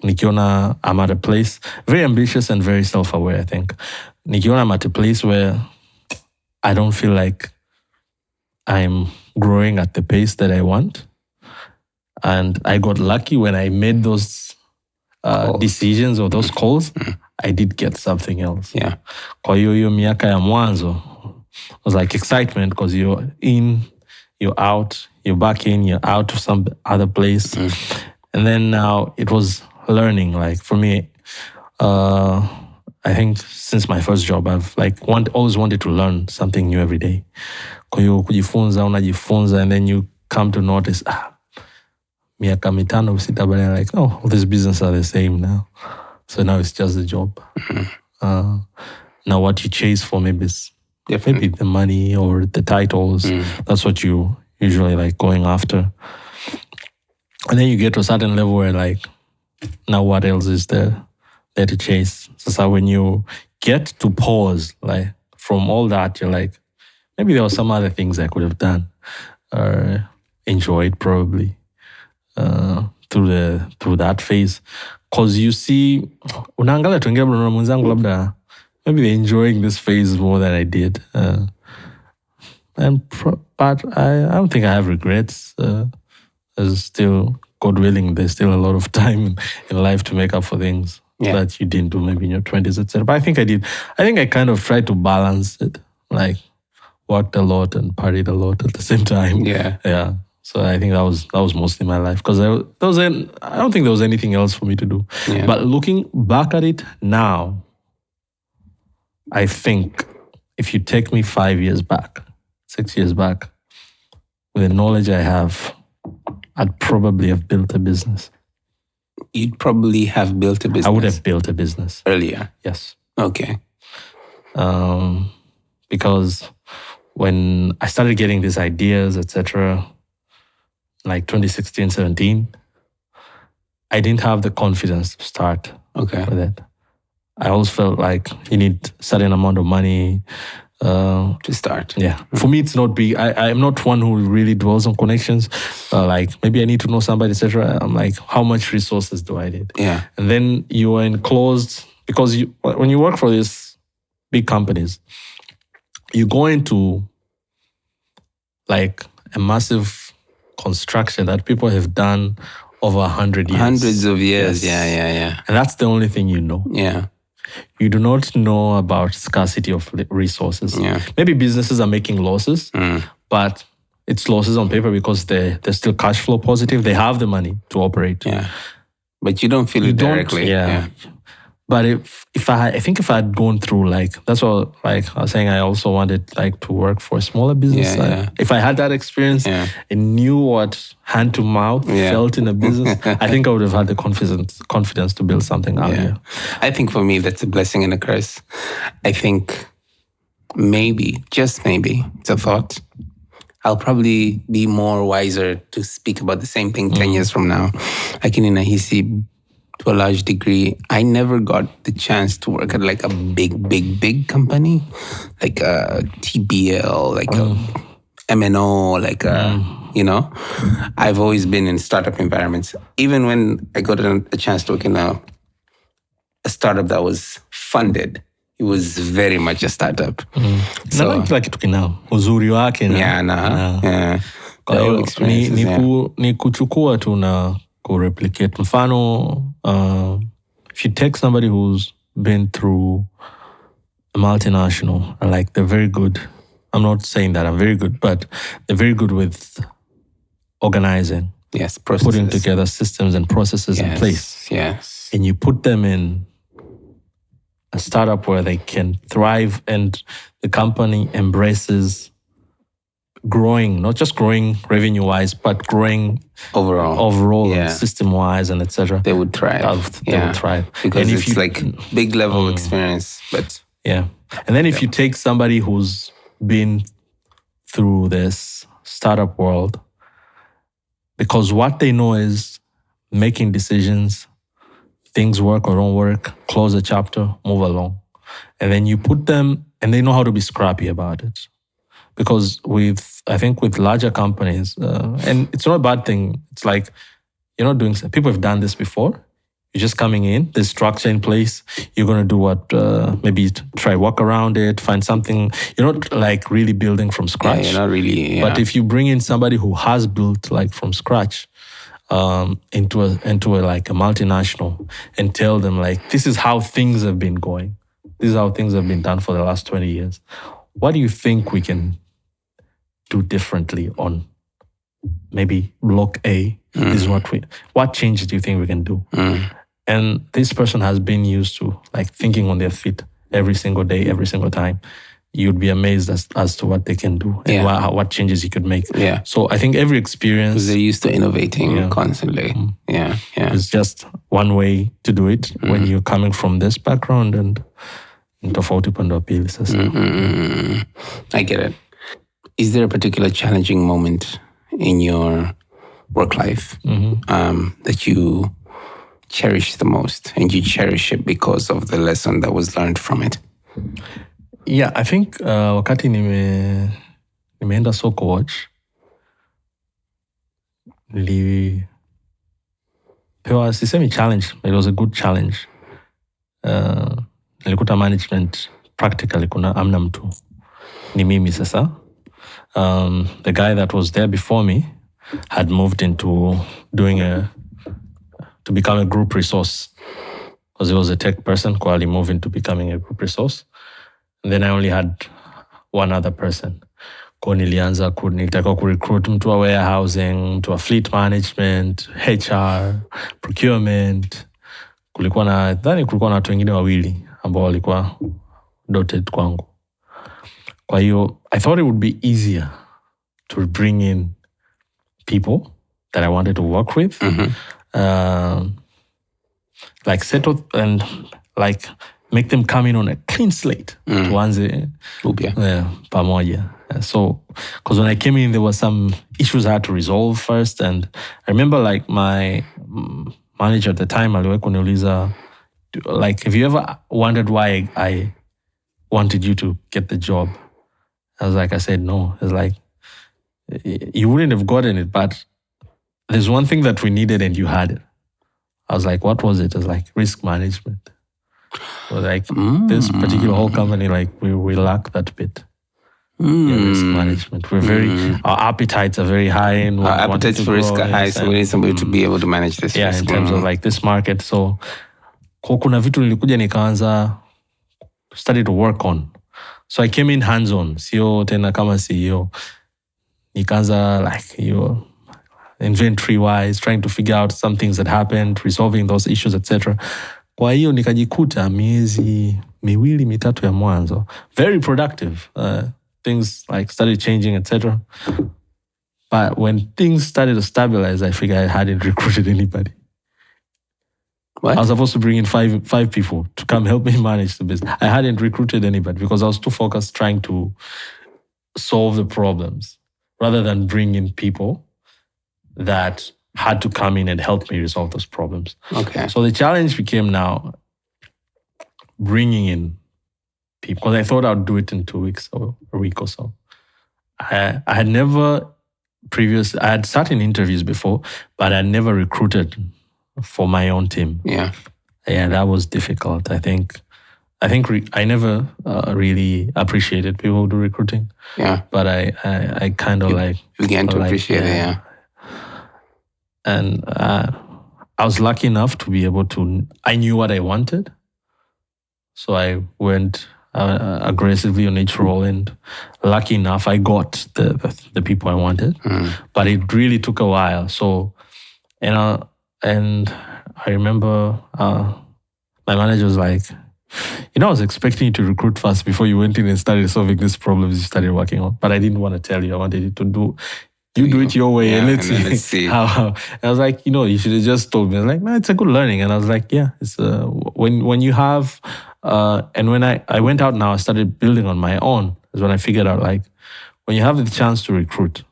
Nikiona I'm at a place, very ambitious and very self-aware, I think. Nikiona I'm at a place where I don't feel like I'm growing at the pace that I want. And I got lucky when I made those decisions or those calls, I did get something else. Yeah. Kwa hiyo miaka ya mwanzo was like excitement because you're in, you're out, you're back in, you're out to some other place. And then now it was learning. Like for me, I think since my first job, I've always wanted to learn something new every day. Kwa hiyo kujifunza, unajifunza, and then you come to notice, miaka mitano usita, but I'm like, all these businesses are the same now. So now it's just a job. Now what you chase for maybe is maybe the money or the titles. That's what you usually like going after. And then you get to a certain level where like, now what else is there? there to chase. So when you get to pause, like from all that, you're like, maybe there were some other things I could have done or enjoyed probably through that phase. Because you see, unaangalia tuingia na mwenzangu labda maybe they're enjoying this phase more than I did. But I don't think I have regrets. There's still, God willing, there's still a lot of time in life to make up for things that you didn't do maybe in your 20s, etc. But I think I did. I think I kind of tried to balance it, like worked a lot and partied a lot at the same time. Yeah. So I think that was mostly my life because I don't think there was anything else for me to do. Yeah. But looking back at it now, I think if you take me 5 years back, 6 years back, with the knowledge I have, I'd probably have built a business. You'd probably have built a business? I would have built a business. Earlier? Yes. Okay. Because when I started getting these ideas, etc., like 2016, 17, I didn't have the confidence to start with it. I always felt like you need a certain amount of money to start. Yeah. For me, it's not big. I'm not one who really dwells on connections. Like maybe I need to know somebody, etc. I'm like, how much resources do I need? Yeah. And then you are enclosed because when you work for these big companies, you go into like a massive construction that people have done over 100 years. Hundreds of years. Yes. Yeah. And that's the only thing you know. Yeah. You do not know about scarcity of resources. Yeah. Maybe businesses are making losses, but it's losses on paper because they're still cash flow positive. They have the money to operate. Yeah. But you don't feel it directly. Yeah. But if I think if I had gone through that's what I was saying, I also wanted to work for a smaller business. Yeah. If I had that experience and knew what hand to mouth felt in a business, I think I would have had the confidence to build something out here. I think for me that's a blessing and a curse. I think maybe, just maybe, it's a thought, I'll probably be more wiser to speak about the same thing 10 years from now. Like in Hisia, to a large degree, I never got the chance to work at like a big company, like a TBL, like a MNO, like a, I've always been in startup environments. Even when I got a chance to work in a startup that was funded, it was very much a startup. So like tukina uzuri wake na the whole experience ni kuchukua tu na replicate. Mfano, if you take somebody who's been through a multinational, like they're very good. I'm not saying that I'm very good, but they're very good with organizing. Yes, processes. Putting together systems and processes in place. Yes. And you put them in a startup where they can thrive and the company embraces growing, not just growing revenue-wise, but growing overall and system-wise and etc. They would thrive. They would thrive. Because and it's like big level experience. But and then if you take somebody who's been through this startup world, because what they know is making decisions, things work or don't work, close a chapter, move along. And then you put them, and they know how to be scrappy about it. Because I think with larger companies, and it's not a bad thing. It's like you're not doing. People have done this before. You're just coming in. There's structure in place. You're gonna do what? Maybe try work around it. Find something. You're not like really building from scratch. You're not really. But if you bring in somebody who has built like from scratch into a like a multinational and tell them like this is how things have been going. This is how things have been done for the last 20 years. What do you think we can do differently on maybe block A? This is what changes do you think we can do? And this person has been used to like thinking on their feet every single day, every single time. You'd be amazed as to what they can do and what changes you could make. Yeah. So I think every experience... Because they're used to innovating constantly. It's just one way to do it when you're coming from this background and tofauti upande wa pili sasa. I get it. Is there a particular challenging moment in your work life that you cherish the most, and you cherish it because of the lesson that was learned from it? Yeah, I think wakati nimeenda Sokowatch, nilipewa, sisemi challenge, but it was a good challenge. Nilikuta management practically kuna amna mtu, ni mimi sasa. The guy that was there before me had moved into to become a group resource, because he was a tech person. He moved into becoming a group resource. And then I only had one other person. Kwa nilianza nilitaka kurecruit mtu wa warehousing, mtu wa fleet management, HR, procurement. Kulikuwa na watu wengine wawili ambao walikuwa dotted kwangu. Kwa hiyo, I thought it would be easier to bring in people that I wanted to work with. Like settle and like make them come in on a clean slate. Tuanze pamoja. So, because when I came in, there were some issues I had to resolve first. And I remember like my manager at the time, aliwahi kuniuliza, like, have you ever wondered why I wanted you to get the job? I said, no. It's like, you wouldn't have gotten it, but there's one thing that we needed and you had it. I was like, what was it? It was like risk management. So like this particular whole company, like we lack that bit. Risk management. We're our appetites are very high. Our appetites for risk are high, so we need somebody to be able to manage this risk. In terms of like this market. So kuna vitu nilikuja nikaanza started to work on. So I came in hands-on, sio tena kama CEO. Nikaanza like inventory-wise, trying to figure out some things that happened, resolving those issues, etc. Kwa hiyo nikajikuta miezi 2-3 ya mwanzo, very productive. Things like started changing, etc. But when things started to stabilize, I figured I hadn't recruited anybody. What? I was supposed to bring in five people to come help me manage the business. I hadn't recruited anybody because I was too focused trying to solve the problems rather than bring in people that had to come in and help me resolve those problems. Okay. So the challenge became now bringing in people, because I thought I'd do it in 2 weeks or a week or so. I had never I had sat in interviews before, but I never recruited for my own team. Yeah, that was difficult. I think I never really appreciated people who do recruiting. Yeah, but I kind of began to appreciate it. Yeah, and I was lucky enough to be able to. I knew what I wanted, so I went aggressively on each role, and lucky enough, I got the people I wanted. But it really took a while. So, and I remember my manager was like, I was expecting you to recruit fast before you went in and started solving these problems you started working on. But I didn't want to tell you. I wanted you to do it your way, and let's see how. And I was like, you should have just told me. I was like, no, it's a good learning. And I was like, yeah, it's when you have, and when I went out now, I started building on my own. Is when I figured out, like, when you have the chance to recruit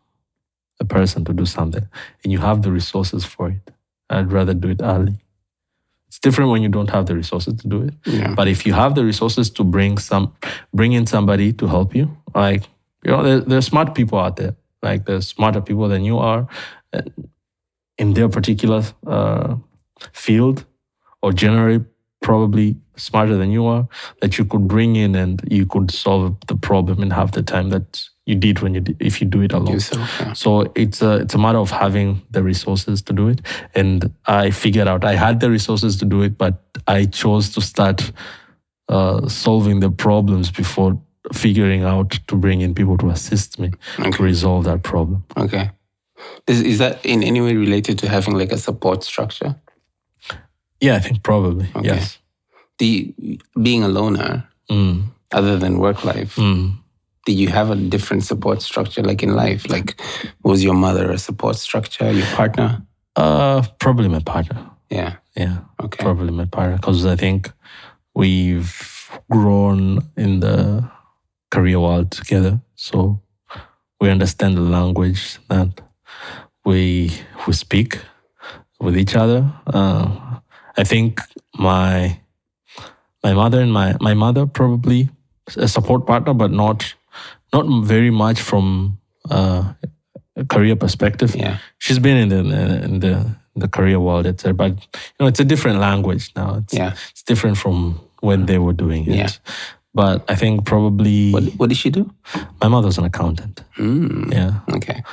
a person to do something and you have the resources for it, I'd rather do it early. It's different when you don't have the resources to do it. Yeah. But if you have the resources to bring in somebody to help you, like, there's smart people out there. Like, there's smarter people than you are in their particular field, or generally probably smarter than you are, that you could bring in and you could solve the problem in half the time that you did if you do it alone. Yeah. So it's a matter of having the resources to do it. And I figured out I had the resources to do it, but I chose to start solving the problems before figuring out to bring in people to assist me to resolve that problem. Okay. Is that in any way related to having like a support structure? Yeah, I think probably. Okay. Yes. Being a loner, other than work life, did you have a different support structure like in life? Like, was your mother a support structure, your partner? Probably my partner. Yeah. Yeah. Okay. Probably my partner, because I think we've grown in the career world together. So we understand the language that we speak with each other. I think my mother and my mother probably a support partner, but not very much from a career perspective. Yeah. She's been in the career world, etc. But it's a different language now. It's different from when they were doing it. Yeah. But I think probably what did she do? My mother's an accountant. Yeah. Okay.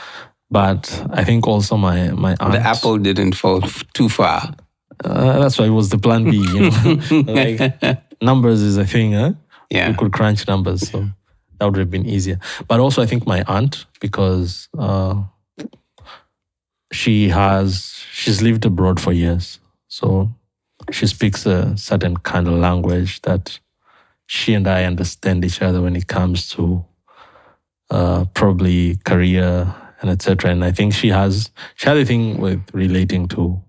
But I think also my aunt. The apple didn't fall too far. That's why it was the plan B. Like numbers is a thing, huh? Yeah. We could crunch numbers, so that would have been easier. But also I think my aunt, because she's lived abroad for years, so she speaks a certain kind of language that she and I understand each other when it comes to probably career and etc. And I think she had a thing with relating to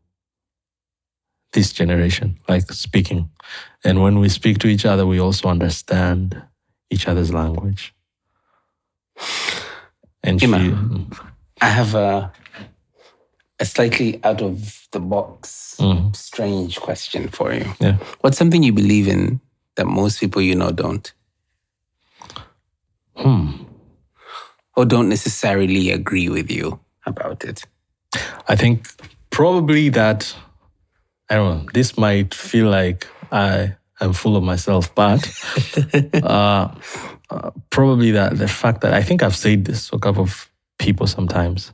this generation, like speaking. And when we speak to each other, we also understand each other's language. And I have a slightly out of the box, strange question for you. Yeah. What's something you believe in that most people don't? Or don't necessarily agree with you about it? I think probably that, I don't know, this might feel like I'm full of myself, but probably that the fact that I think I've said this to a couple of people sometimes.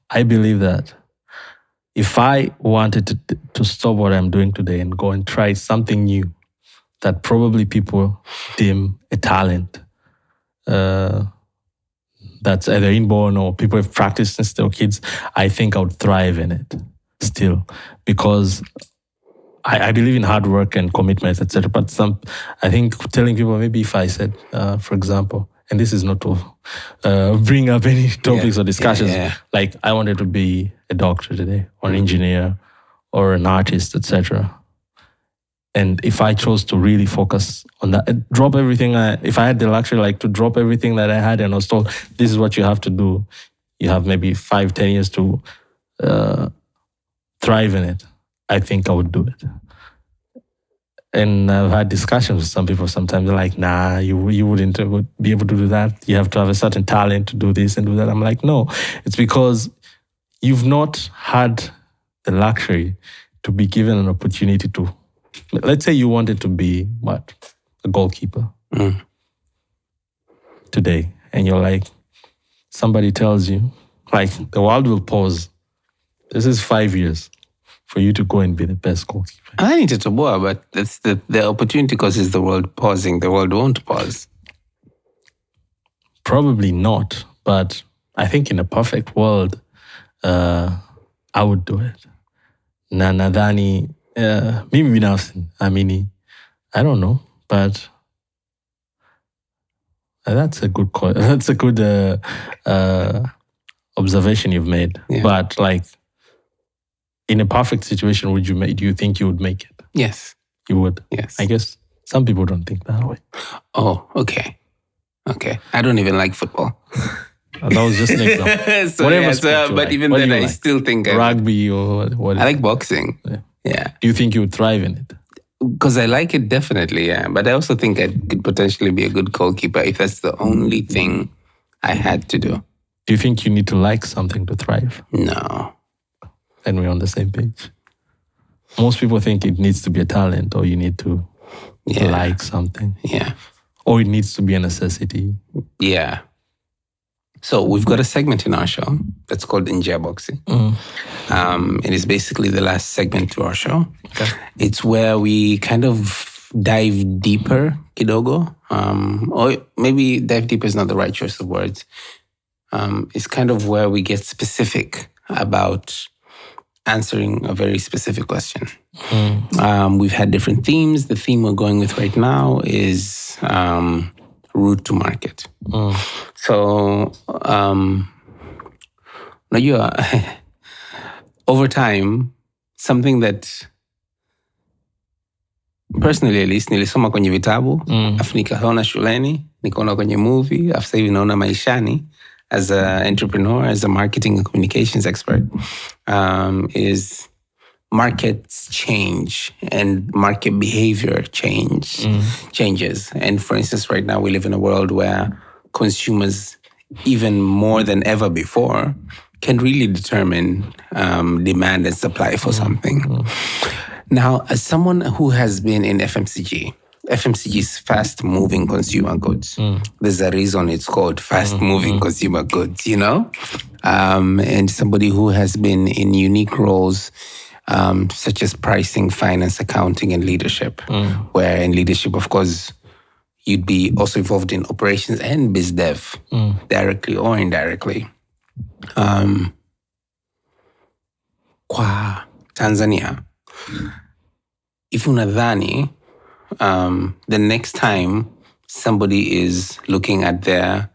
I believe that if I wanted to stop what I'm doing today and go and try something new that probably people deem a talent, that's either inborn or people have practiced since they were kids, I think I would thrive in it still, because I believe in hard work and commitment, etc. But I think telling people, maybe if I said, for example, and this is not to bring up any topics or discussions, like I wanted to be a doctor today, or an engineer, or an artist, etc. And if I chose to really focus on that, drop everything, if I had the luxury like to drop everything that I had and I was told, this is what you have to do, you have maybe 5-10 years to thrive in it, I think I would do it. And I've had discussions with some people sometimes. They're like, nah, you wouldn't be able to do that. You have to have a certain talent to do this and do that. I'm like, no, it's because you've not had the luxury to be given an opportunity to, let's say you wanted to be, a goalkeeper today. And you're like, somebody tells you, like, the world will pause. This is 5 years for you to go and be the best goalkeeper. I need to worry, but that's the opportunity causes the world pausing. The world won't pause. Probably not, but I think in a perfect world, I would do it. Na nadhani, mimi binafsi, amini, I don't know, but that's a good observation you've made. Yeah. But like, in a perfect situation, do you think you would make it? Yes. You would? Yes. I guess some people don't think that way. Oh, okay. I don't even like football. That was just an example. But even then, I still think rugby or what? I like boxing. Yeah. Do you think you would thrive in it? Because I like it, definitely, yeah. But I also think I could potentially be a good goalkeeper if that's the only thing I had to do. Do you think you need to like something to thrive? No. Then we're on the same page. Most people think it needs to be a talent, or you need to like something. Yeah. Or it needs to be a necessity. Yeah. So we've got a segment in our show that's called Injia Boxing. It is basically the last segment to our show. Okay. It's where we kind of dive deeper, kidogo. Or maybe dive deeper is not the right choice of words. It's kind of where we get specific about answering a very specific question. We've had different themes. The theme we're going with right now is route to market. So, Nyota, over time, something that personally at least nilisoma kwenye vitabu, afu nikaona shuleni, nikaona kwenye movie, afu sasa hivi naona maishani as an entrepreneur, as a marketing and communications expert, is markets change and market behavior changes. And for instance, right now we live in a world where consumers, even more than ever before, can really determine demand and supply for something. Now, as someone who has been in FMCG is fast-moving consumer goods. There's a reason it's called fast-moving consumer goods, you know? And somebody who has been in unique roles such as pricing, finance, accounting, and leadership, where in leadership, of course, you'd be also involved in operations and biz dev, directly or indirectly. Kwa Tanzania, if unadhani, the next time somebody is looking at their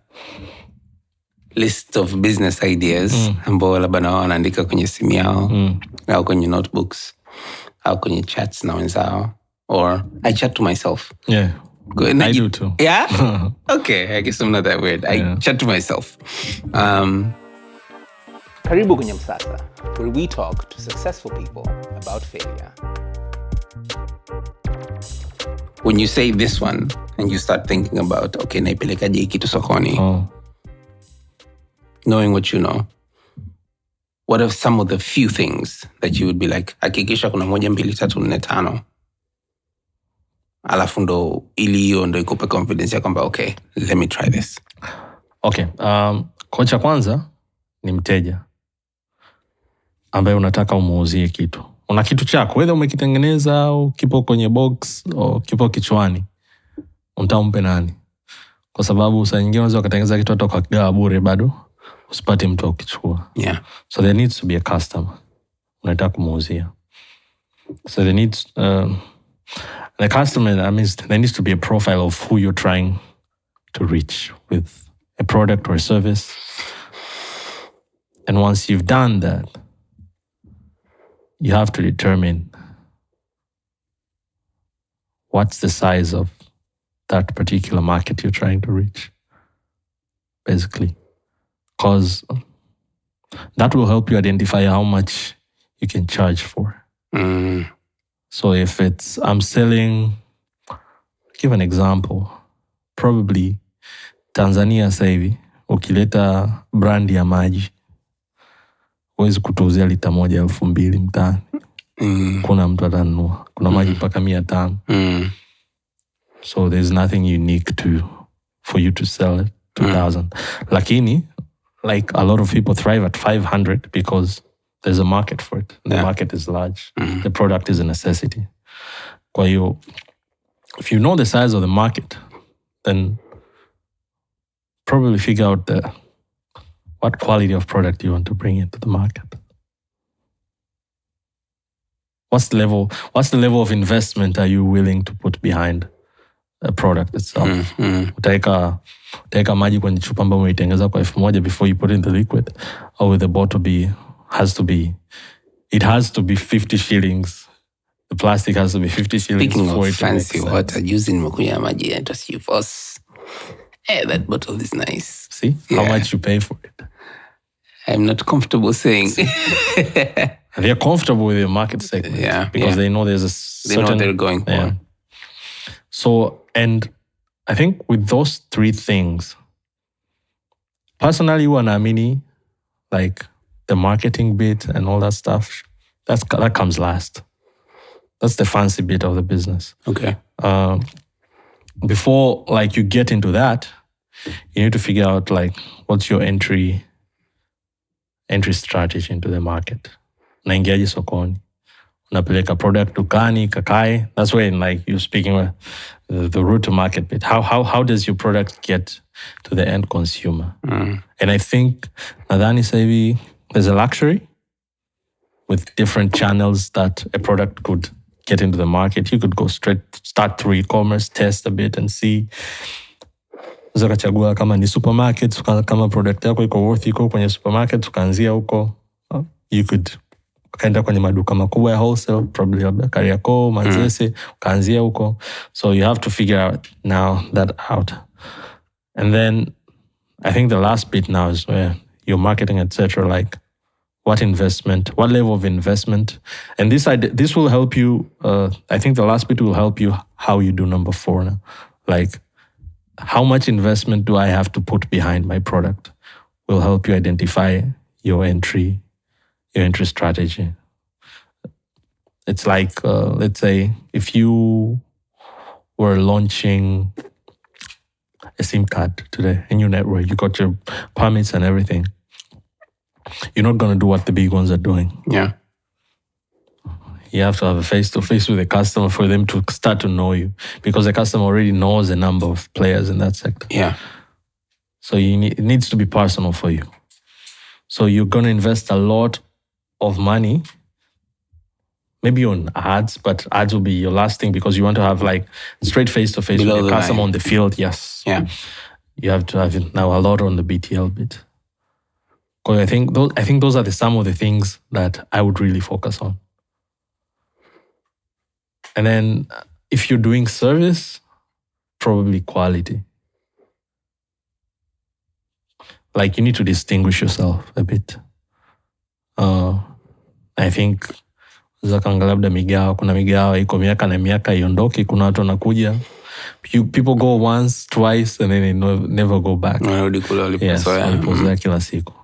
list of business ideas, ambao labda nao wanaandika kwenye simu yao, au kwenye notebooks, au kwenye chats na wenzao, or I chat to myself. Yeah. I do too. Yeah? Okay, I guess I'm not that weird. I chat to myself. Karibu kwenye MSASA, where we talk to successful people about failure. When you say this one and you start thinking about, okay, naipelekaje hii kitu sokoni? Knowing what you know, what are some of the few things that you would be like, hakikisha kuna 1, 2, 3, 4, 5, alafu ndo ili hiyo ndo ikupe confidence ya kwamba okay, let me try this. Okay, kocha kwanza ni mteja ambaye unataka umuuzie kitu. Una kitu chako, whether umekitengeneza au kipo kwenye box au kipo kichwani, utampe nani? Kwa sababu saa nyingine unaweza kutengeneza kitu hata ukakigawa bure bado usipate mtu akichukua. Yeah. So there needs to be a customer. Unataka kumuuzia. So there needs the customer, that means there needs to be a profile of who you're trying to reach with a product or a service. And once you've done that, you have to determine what's the size of that particular market you're trying to reach, basically. Because that will help you identify how much you can charge for. So if it's, I'm selling, give an example, probably Tanzania sasa hivi, ukileta brand ya maji, huwezi kutuuzia lita 1,200 mtaani. Kuna mtu atanunua. Kuna maji mpaka 500. So there's nothing unique for you to sell it 2,000. Lakini, like a lot of people thrive at 500 because there's a market for it. The market is large. The product is a necessity. Kwa hiyo, if you know the size of the market, then probably figure out what quality of product you want to bring into the market. What's the level of investment are you willing to put behind a product itself? Utaweka maji kwenye chupa ambayo umeitengeneza kwa 1,000 before you put in the liquid, or with the bottle it has to be 50 shillings. The plastic has to be 50 shillings. Speaking of fancy water, using mkunya maji and just use us. Hey, that bottle is nice. See how much you pay for it. I'm not comfortable saying. They're comfortable with the market segment because they know there's a certain... They know what they're going for. Yeah. So, and I think with those 3 things, personally, wanaamini, like the marketing bit and all that stuff, that comes last. That's the fancy bit of the business. Okay. Before, like, you get into that, you need to figure out, like, what's your entry strategy into the market. Naingiaje sokoni. Unapeleka product dukani, kakae. That's when, like, you're speaking with the route to market bit. How does your product get to the end consumer? And I think, nadhani sasa hivi, there's a luxury with different channels that a product could get into the market. You could go start through e-commerce, test a bit and see. Zakachagua kama ni supermarket, kama product yako iko worth iko kwenye supermarket, ukaanzia huko. You could kaenda kwenye maduka makubwa ya wholesale, probably Kariakoo, Manzese, ukaanzia huko. So you have to figure out that out. And then I think the last bit now is where your marketing, etc. Like, what level of investment. And this will help you, I think the last bit will help you how you do number 4 now. Like, how much investment do I have to put behind my product? Will help you identify your entry strategy. It's like, let's say, if you were launching a SIM card today, a new network, you got your permits and everything. You're not going to do what the big ones are doing. Yeah. You have to have a face-to-face with the customer for them to start to know you, because the customer already knows a number of players in that sector. Yeah. So it needs to be personal for you. So you're going to invest a lot of money, maybe on ads, but ads will be your last thing, because you want to have like straight face-to-face with the customer on the field. Yes. Yeah. You have to have it now a lot on the BTL bit. Because I think those are some of the things that I would really focus on. And then if you're doing service, probably quality. Like, you need to distinguish yourself a bit. I think zakanga labda migao, kuna migao iko miaka na miaka iondoki, kuna watu wanakuja. People go once, twice, and then they never go back. Yes, walipozoea kila siku.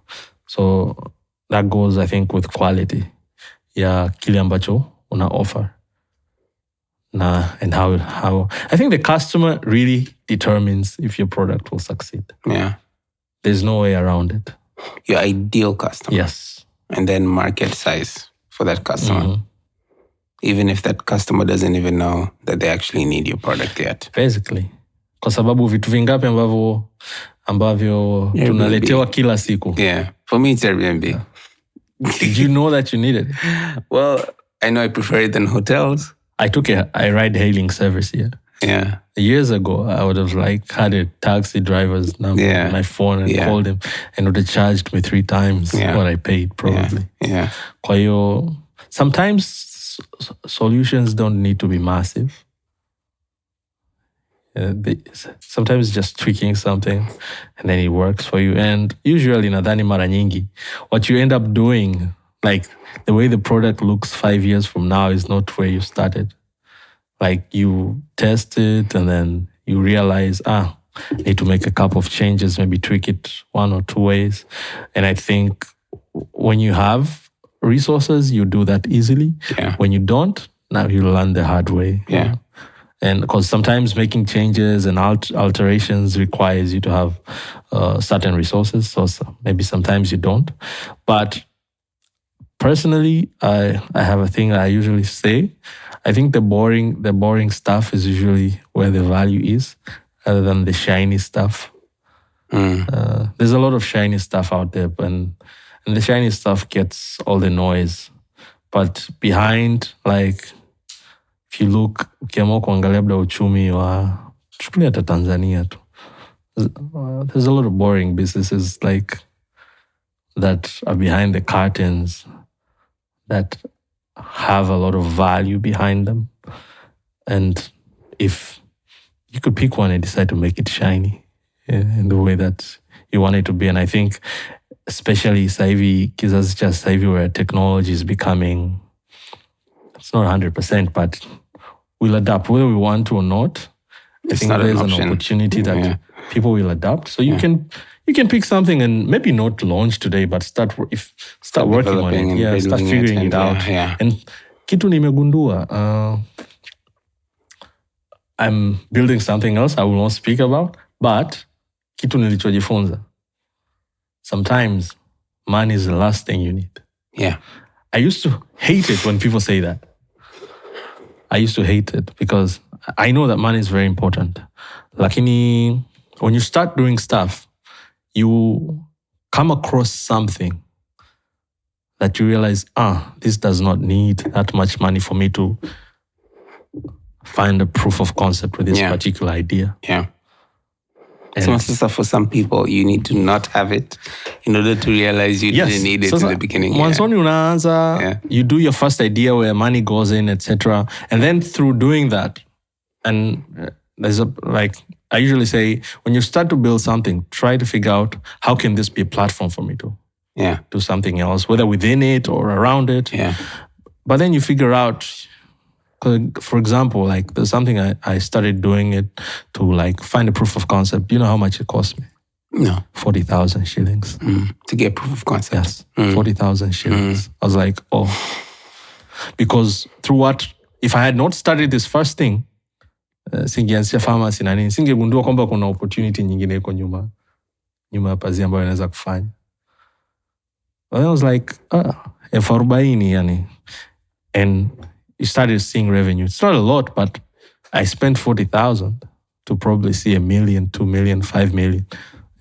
So that goes, I think, with quality. Ya kile ambacho una offer. And how I think the customer really determines if your product will succeed. Yeah. There's no way around it. Your ideal customer. Yes. And then market size for that customer. Mm-hmm. Even if that customer doesn't even know that they actually need your product yet. Basically. Kwa sababu vitu vingapi ambavyo tunaletewa kila siku. Yeah. For me, it's Airbnb. Yeah. Did you know that you needed it? Well, I know I prefer it than hotels. I took a ride-hailing service here. Yeah. Years ago, I would have had a taxi driver's number on my phone and called him, and would have charged me 3 times what I paid, probably. Yeah. Kwa hiyo, sometimes solutions don't need to be massive. Sometimes just tweaking something and then it works for you. And usually, nadhani mara nyingi, what you end up doing, like the way the product looks 5 years from now is not where you started. Like, you test it and then you realize, need to make a couple of changes, maybe tweak it 1 or 2 ways. And I think when you have resources, you do that easily. Yeah. When you don't, now you learn the hard way. Yeah. And because sometimes making changes and alterations requires you to have certain resources. So maybe sometimes you don't. But personally, I have a thing that I usually say. I think the boring stuff is usually where the value is, rather than the shiny stuff. There's a lot of shiny stuff out there, and the shiny stuff gets all the noise. But behind, like, if you look, ukiamua kuangalia labda uchumi wa chukulia hata Tanzania tu, there's a lot of boring businesses like that are behind the curtains that have a lot of value behind them. And if you could pick one and decide to make it shiny in the way that you want it to be. And I think especially kizazi cha sasa hivi, where technology is becoming, it's not 100%, but we'll adapt whether we want to or not. I think there's an opportunity that people will adapt. So you can pick something and maybe not launch today, but start working on it. Yeah, start figuring it out. Yeah. And kitu nimegundua, I'm building something else I will not speak about, but kitu nilichojifunza, sometimes money is the last thing you need. Yeah. I used to hate it when people say that. I used to hate it because I know that money is very important. Lakini when you start doing stuff, you come across something that you realize, this does not need that much money for me to find a proof of concept with this particular idea. Yeah. So for some people, you need to not have it in order to realize you didn't need it in the beginning. Mwanzoni unaanza, you do your first idea where money goes in, etc. And then through doing that, and I usually say, when you start to build something, try to figure out, how can this be a platform for me too? do something else, whether within it or around it. Yeah. But then you figure out, for example, like there's something I started doing it to like find a proof of concept. Do you know how much it cost me? No. 40,000 shillings. To get proof of concept. Yes, 40,000 shillings. I was like, oh. Because if I had not studied this first thing, singeanzisha pharmacy na nini, singegundua kwamba kuna opportunity nyingine iko nyuma ya pazia ambayo inaweza kufanya. Well, I was like, 40 yani. And you started seeing revenue. It's not a lot, but I spent 40,000 to probably see 1 million, 2 million, 5 million.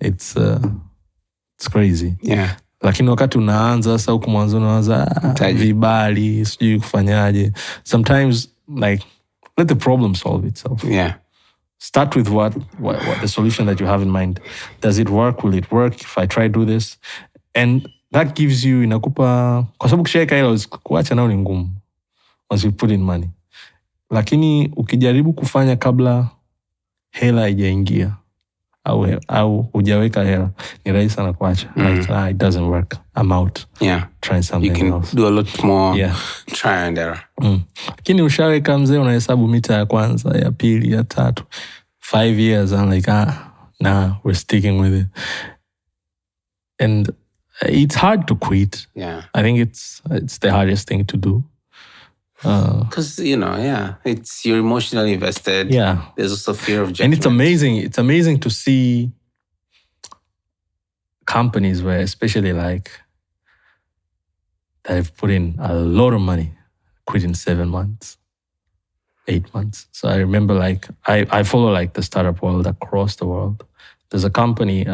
It's crazy. Yeah. Lakini wakati unaanza sasa huko mwanzo unaanza vibali, sijui kufanyaje. Sometimes like let the problem solve itself. Yeah. Start with what the solution that you have in mind. Does it work? Will it work if I try to do this? And that gives you inakupa kwa sababu kishaika hilo kuacha nao ni ngumu. Once you put in money. Lakini ukijaribu kufanya kabla hela haijaingia au hujaweka hela ni rahisi sana kuacha. Like, it doesn't work. I'm out. Yeah. Trying something else. You can do a lot more try and error. Lakini ushaweka mzee unahesabu mita ya kwanza, ya pili, ya tatu. 5 years I'm like, nah, we're sticking with it. And it's hard to quit. Yeah. I think it's the hardest thing to do. Because, it's you're emotionally invested. Yeah. There's also fear of judgment. And it's amazing to see companies where especially like they've put in a lot of money, quit in 7 months, 8 months. So I remember like, I follow like the startup world across the world. There's a company,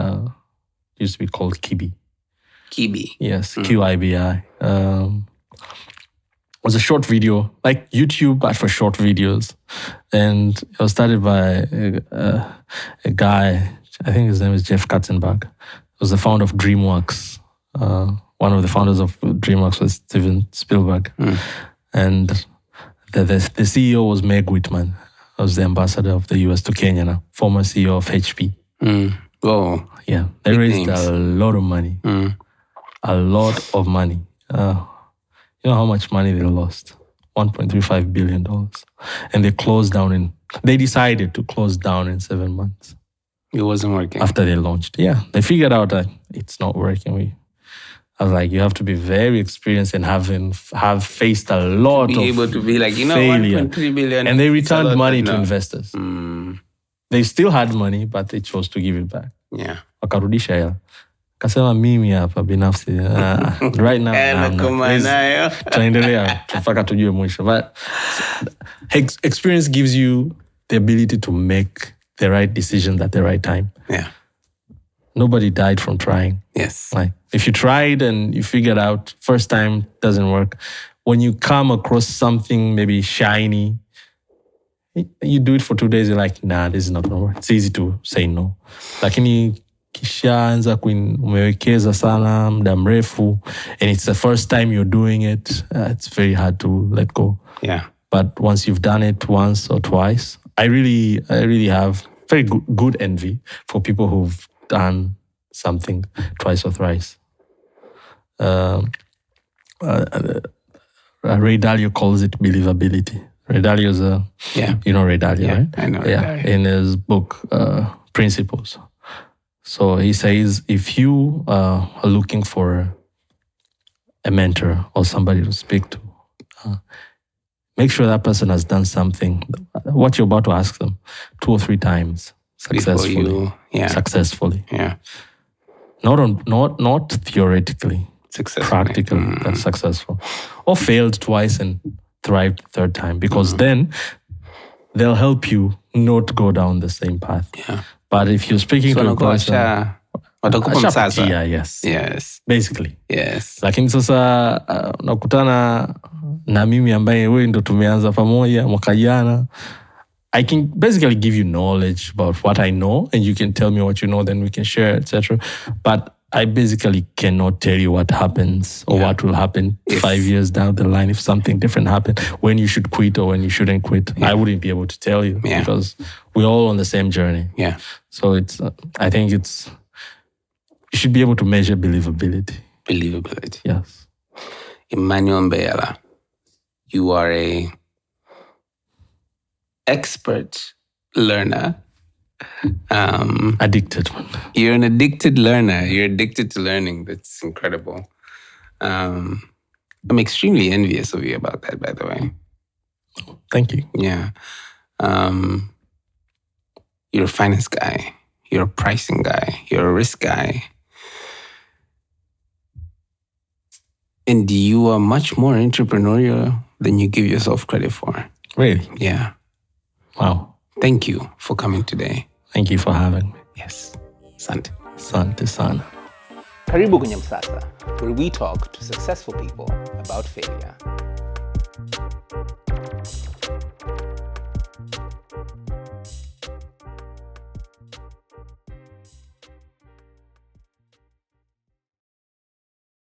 used to be called Kibi. Kibi. Yes, QIBI. It was a short video, like YouTube, but for short videos. And it was started by a guy, I think his name is Jeff Katzenberg. He was the founder of DreamWorks. One of the founders of DreamWorks was Steven Spielberg. And the CEO was Meg Whitman. He was the ambassador of the US to Kenya now, former CEO of HP. Oh. Yeah, they raised a lot of money. A lot of money. You know how much money they lost? $1.35 billion. And they decided to close down in 7 months. It wasn't working. After they launched. Yeah. They figured out that it's not working. I was like, you have to be very experienced and have faced a lot of failure. Able to be like, $1.3 billion. And they returned money to investors. They still had money, but they chose to give it back. Yeah. Wakarudisha hela. Kasema mimi hapa binafsi right now tunaendelea mpaka tujue mwisho. But experience gives you the ability to make the right decisions at the right time. Yeah. Nobody died from trying. Yes. Like if you tried and you figured out first time doesn't work, when you come across something maybe shiny, you do it for 2 days, you're like, nah, this is not gonna work. It's easy to say no. Lakini kishaanza umewekeza sana muda mrefu and it's the first time you're doing it, it's very hard to let go. Yeah. But once you've done it once or twice, I really have very good envy for people who've done something twice or thrice. Ray Dalio calls it believability. Ray Dalio is you know Ray Dalio, right? I know. Yeah, in his book Principles. So he says, if you are looking for a mentor or somebody to speak to, make sure that person has done something, what you're about to ask them, 2 or 3 times successfully. Successfully. Yeah. Not theoretically, practically, that's successful. Or failed twice and thrived the 3rd time, because then they'll help you not go down the same path. Yeah. But if you're speaking to a person, watakupa MSASA. Yes. Basically. Yes. Lakini sasa nakutana na mimi ambaye wewe ndo tumeanza pamoja mwaka jana. I can basically give you knowledge about what I know and you can tell me what you know, then we can share, etc. But I basically cannot tell you what happens or what will happen 5 years down the line if something different happened, when you should quit or when you shouldn't quit. I wouldn't be able to tell you because we're all on the same journey. Yeah. So I think you should be able to measure believability. Believability. Yes. Emmanuel Mbeyela, you are a expert learner. Addicted. You're an addicted learner. You're addicted to learning. That's incredible. I'm extremely envious of you about that, by the way. Thank you. Yeah. You're a finance guy. You're a pricing guy. You're a risk guy. And you are much more entrepreneurial than you give yourself credit for. Really? Yeah. Wow. Thank you for coming today. Thank you for having me. Yes. Asante. Asante sana. Karibu kwenye MSASA, where we talk to successful people about failure.